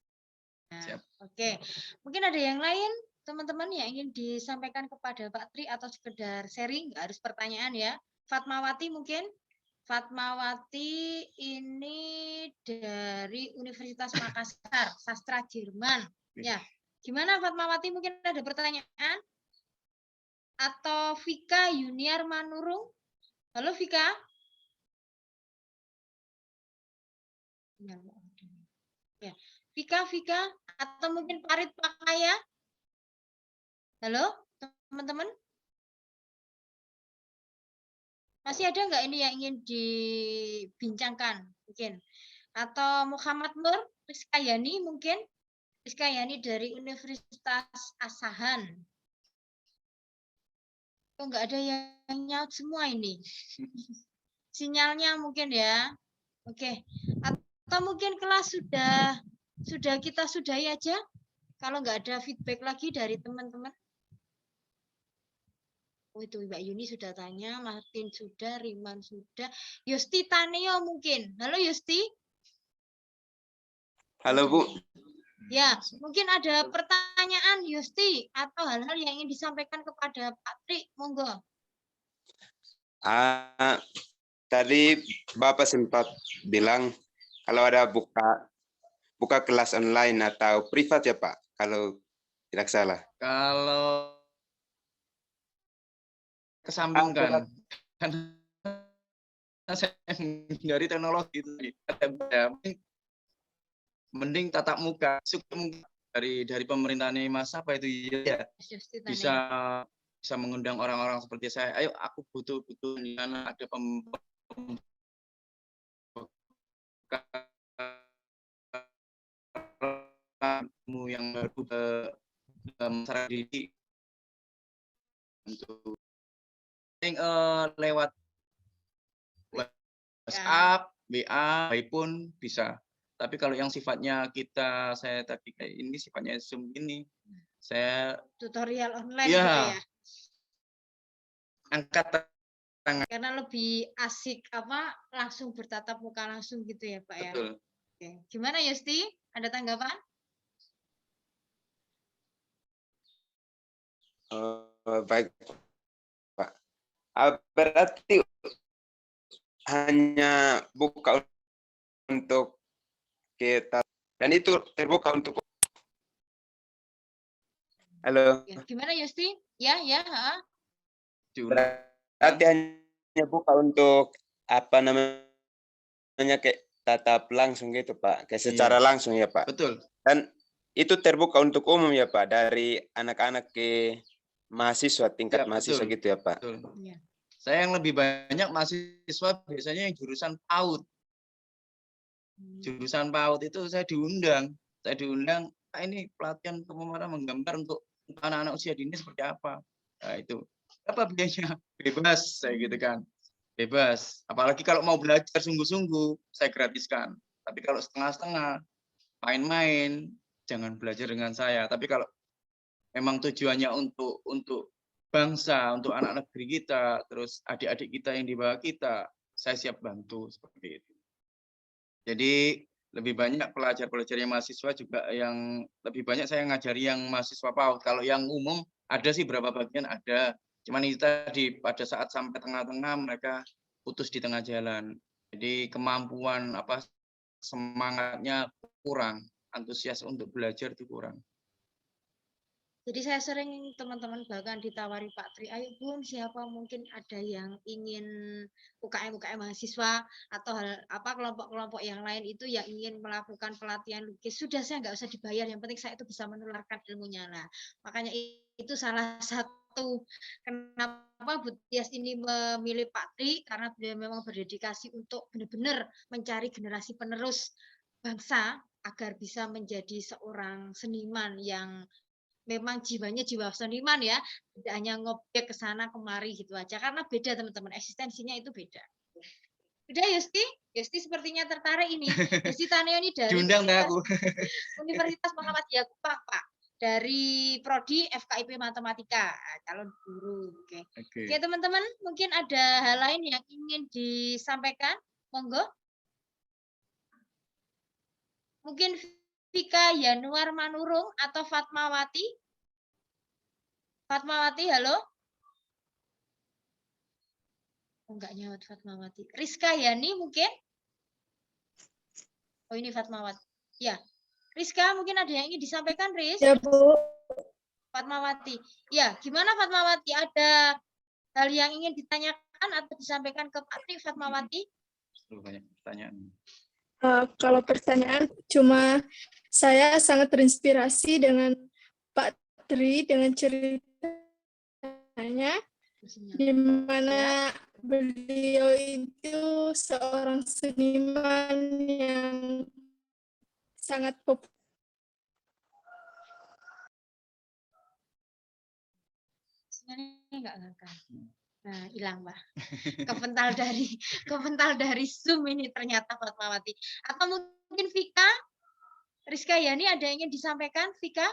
Nah, Oke. Mungkin ada yang lain, teman-teman yang ingin disampaikan kepada Pak Tri atau sekedar sharing, nggak harus pertanyaan ya. Fatmawati mungkin? Fatmawati ini dari Universitas Makassar, sastra Jerman. Ya, gimana Fatmawati? Mungkin ada pertanyaan? Atau Vika Yuniar Manurung? Halo Vika? Ya, Vika, atau mungkin Parit Pakaya? Halo, teman-teman? Masih ada nggak ini yang ingin dibincangkan mungkin? Atau Muhammad Nur Rizkayani mungkin? Rizkayani dari Universitas Asahan. Kok nggak ada yang nyaut semua ini? Sinyalnya mungkin ya. Oke. Atau mungkin kelas sudah kita sudahi aja? Kalau nggak ada feedback lagi dari teman-teman. Oh itu Mbak Yuni sudah tanya, Martin sudah, Riman sudah, Yusti Taneo mungkin. Halo Yusti. Halo Bu. Ya, mungkin ada pertanyaan Yusti atau hal-hal yang ingin disampaikan kepada Pak Tri, monggo. Tadi Bapak sempat bilang kalau ada buka kelas online atau privat ya Pak, kalau tidak salah. Kalau kesampingkan, karena saya dari teknologi itu mending tatap muka, dari pemerintahan masa apa itu ya bisa mengundang orang-orang seperti saya. Ayo, aku butuh di mana ada yang baru ke masyarakat diri untuk lewat WhatsApp, WA pun bisa. Tapi kalau yang sifatnya saya tadi kayak ini sifatnya Zoom ini, saya tutorial online ya, gitu ya. Angkat tangan. Karena lebih asik langsung bertatap muka langsung gitu ya Pak. Betul. Ya. Oke. Gimana Yusti? Ada tanggapan? Baik Pak. Berarti hanya buka untuk kita dan itu terbuka untuk. Halo. Ya, gimana Yusti? Ya. Berarti hanya buka untuk apa namanya kayak tatap langsung gitu Pak, kayak secara langsung ya Pak. Betul. Dan itu terbuka untuk umum ya Pak, dari anak-anak ke mahasiswa, tingkat Ya, mahasiswa betul. gitu ya Pak? Betul. Ya. Saya yang lebih banyak mahasiswa biasanya yang jurusan PAUD. Jurusan PAUD itu saya diundang. Pak, ini pelatihan pemeran menggambar untuk anak-anak usia dini seperti apa. Nah, itu. Apa biayanya? Bebas, saya gitu kan. Bebas. Apalagi kalau mau belajar sungguh-sungguh, saya gratiskan. Tapi kalau setengah-setengah, main-main, jangan belajar dengan saya. Tapi kalau memang tujuannya untuk bangsa, untuk anak negeri kita, terus adik-adik kita yang di bawah kita, saya siap bantu seperti itu. Jadi lebih banyak pelajar-pelajarnya mahasiswa juga yang lebih banyak saya ngajari yang mahasiswa PAUD. Kalau yang umum ada sih berapa bagian ada. Cuman itu tadi pada saat sampai tengah-tengah mereka putus di tengah jalan. Jadi kemampuan semangatnya kurang, antusias untuk belajar itu kurang. Jadi saya sering teman-teman bahkan ditawari Pak Tri, ayo Bun, siapa mungkin ada yang ingin UKM mahasiswa atau kelompok-kelompok yang lain itu yang ingin melakukan pelatihan lukis. Sudah, saya nggak usah dibayar, yang penting saya itu bisa menularkan ilmunya. Nah, makanya itu salah satu kenapa Bu Tias ini memilih Pak Tri, karena beliau memang berdedikasi untuk benar-benar mencari generasi penerus bangsa agar bisa menjadi seorang seniman yang memang jiwanya jiwa seniman ya, tidak hanya ngobek ke sana kemari gitu aja, karena beda teman-teman, eksistensinya itu beda. Udah Yusti sepertinya tertarik ini. Yusti Taneo ini dari Universitas Muhammad Yakub Pak, dari Prodi FKIP Matematika, calon guru. Oke, teman-teman, mungkin ada hal lain yang ingin disampaikan, monggo. Mungkin Vika Yanuar Manurung atau Fatmawati? Fatmawati, halo? Oh, enggak nyaut Fatmawati. Rizka Yani mungkin? Oh, ini Fatmawati. Ya. Rizka, mungkin ada yang ingin disampaikan, Riz? Ya, Bu. Fatmawati. Ya, gimana Fatmawati? Ada hal yang ingin ditanyakan atau disampaikan ke Pak Tri, Fatmawati? Banyak pertanyaan. Kalau pertanyaan, cuma saya sangat terinspirasi dengan Pak Tri, dengan ceritanya, di mana beliau itu seorang seniman yang sangat populer. Enggak ngangkat. Nah, hilang, Pak. Kepental dari Zoom ini ternyata Fatmawati. Atau mungkin Vika? Rizka Yani ada yang ingin disampaikan, Vika?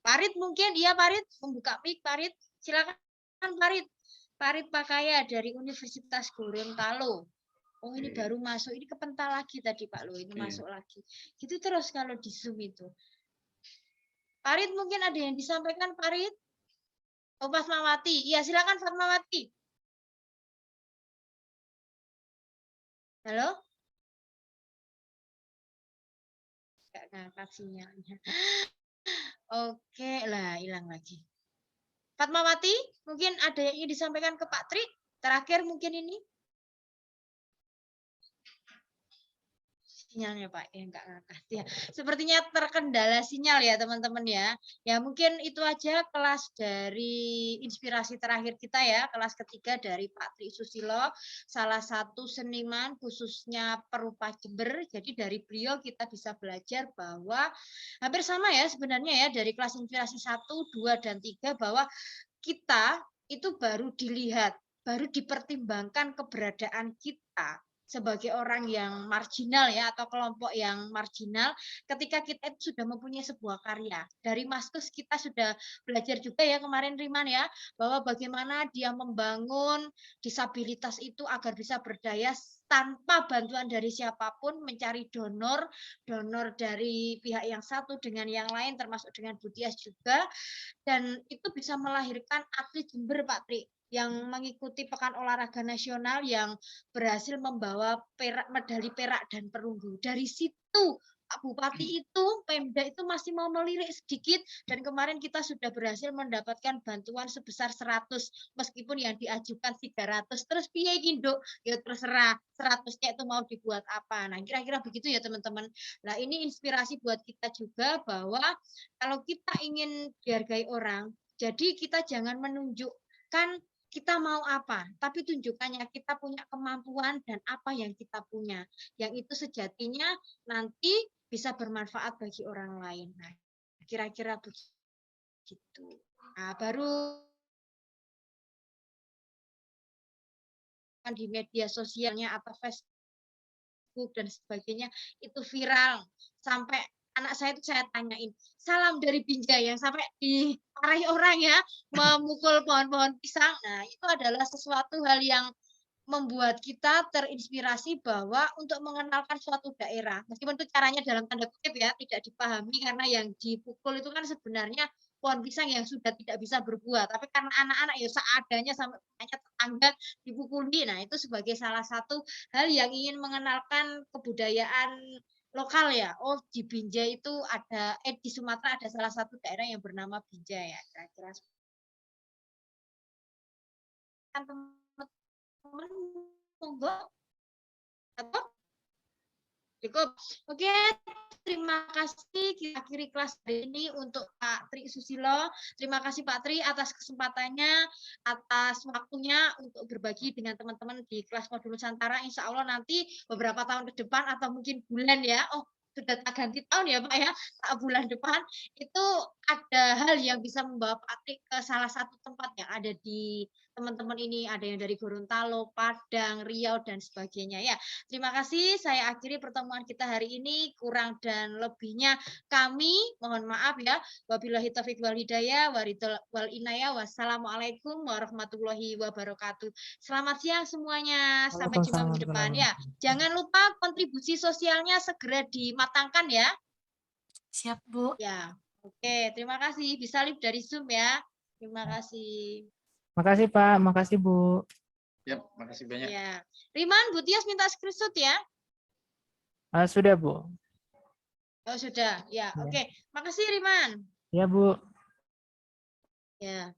Parit mungkin, iya Parit, membuka mic Parit. Silakan Parit. Parit Pakaya dari Universitas Gorontalo. Oh, ini baru masuk, ini kepental lagi tadi Pak Lo, ini masuk lagi. Gitu terus kalau di Zoom itu. Parit mungkin ada yang disampaikan Parit? Oh, Fatmawati. Iya, silakan Fatmawati. Halo? Enggak ngangkat sinyalnya. Oke, lah hilang lagi. Fatmawati, mungkin ada yang ingin disampaikan ke Pak Tri? Terakhir mungkin ini. Sinyalnya Pak, ya enggak ngangkat ya. Sepertinya terkendala sinyal ya teman-teman ya. Ya mungkin itu aja kelas dari inspirasi terakhir kita ya, kelas ketiga dari Pak Tri Susilo, salah satu seniman khususnya perupa Jember. Jadi dari beliau kita bisa belajar bahwa hampir sama ya sebenarnya ya dari kelas inspirasi 1, 2 dan 3 bahwa kita itu baru dilihat, baru dipertimbangkan keberadaan kita sebagai orang yang marginal ya atau kelompok yang marginal ketika kita itu sudah mempunyai sebuah karya. Dari Maskus kita sudah belajar juga ya kemarin Riman ya bahwa bagaimana dia membangun disabilitas itu agar bisa berdaya tanpa bantuan dari siapapun, mencari donor dari pihak yang satu dengan yang lain termasuk dengan Budias juga, dan itu bisa melahirkan atlet Jember Pak Tri yang mengikuti Pekan Olahraga Nasional yang berhasil membawa medali perak dan perunggu. Dari situ Pak Bupati itu, Pemda itu masih mau melirik sedikit, dan kemarin kita sudah berhasil mendapatkan bantuan sebesar 100, meskipun yang diajukan 300. Terus piye Induk? Ya terserah, 100-nya itu mau dibuat apa. Nah, kira-kira begitu ya teman-teman. Nah, ini inspirasi buat kita juga bahwa kalau kita ingin dihargai orang, jadi kita jangan menunjukkan kita mau apa, tapi tunjukkannya kita punya kemampuan dan apa yang kita punya. Yang itu sejatinya nanti bisa bermanfaat bagi orang lain. Nah, kira-kira begitu. Nah, baru di media sosialnya atau Facebook dan sebagainya itu viral sampai anak saya itu saya tanyain, salam dari Binjai, yang sampai dimarahi orang ya, memukul pohon-pohon pisang. Nah, itu adalah sesuatu hal yang membuat kita terinspirasi bahwa untuk mengenalkan suatu daerah, meskipun itu caranya dalam tanda kutip ya, tidak dipahami karena yang dipukul itu kan sebenarnya pohon pisang yang sudah tidak bisa berbuah, tapi karena anak-anak ya seadanya sampai tetangga dipukuli. Nah, itu sebagai salah satu hal yang ingin mengenalkan kebudayaan lokal ya. Oh, di Binjai itu ada, di Sumatera ada salah satu daerah yang bernama Binjai ya, kira-kira kan monggo atau cukup. Oke, terima kasih. Kita akhiri kelas hari ini untuk Pak Tri Susilo. Terima kasih Pak Tri atas kesempatannya, atas waktunya untuk berbagi dengan teman-teman di kelas modul Nusantara. Insya Allah nanti beberapa tahun ke depan atau mungkin bulan ya. Oh, sudah tak ganti tahun ya Pak ya, bulan depan itu ada hal yang bisa membawa Pak Tri ke salah satu tempat yang ada di teman-teman ini, ada yang dari Gorontalo, Padang, Riau, dan sebagainya ya. Terima kasih, saya akhiri pertemuan kita hari ini, kurang dan lebihnya kami, mohon maaf ya. Wabillahi taufiq wal hidayah, wal inayah, wassalamualaikum warahmatullahi wabarakatuh. Selamat siang semuanya, sampai jumpa minggu depan ya. Jangan lupa kontribusi sosialnya segera dimatangkan ya. Siap, Bu. Ya, oke, terima kasih. Bisa live dari Zoom ya. Terima kasih. Makasih Pak, makasih Bu. Ya, makasih banyak. Ya. Riman, Bu Tias minta screenshot ya. Sudah Bu. Oh sudah, ya. Oke. Makasih Riman. Ya Bu. Ya.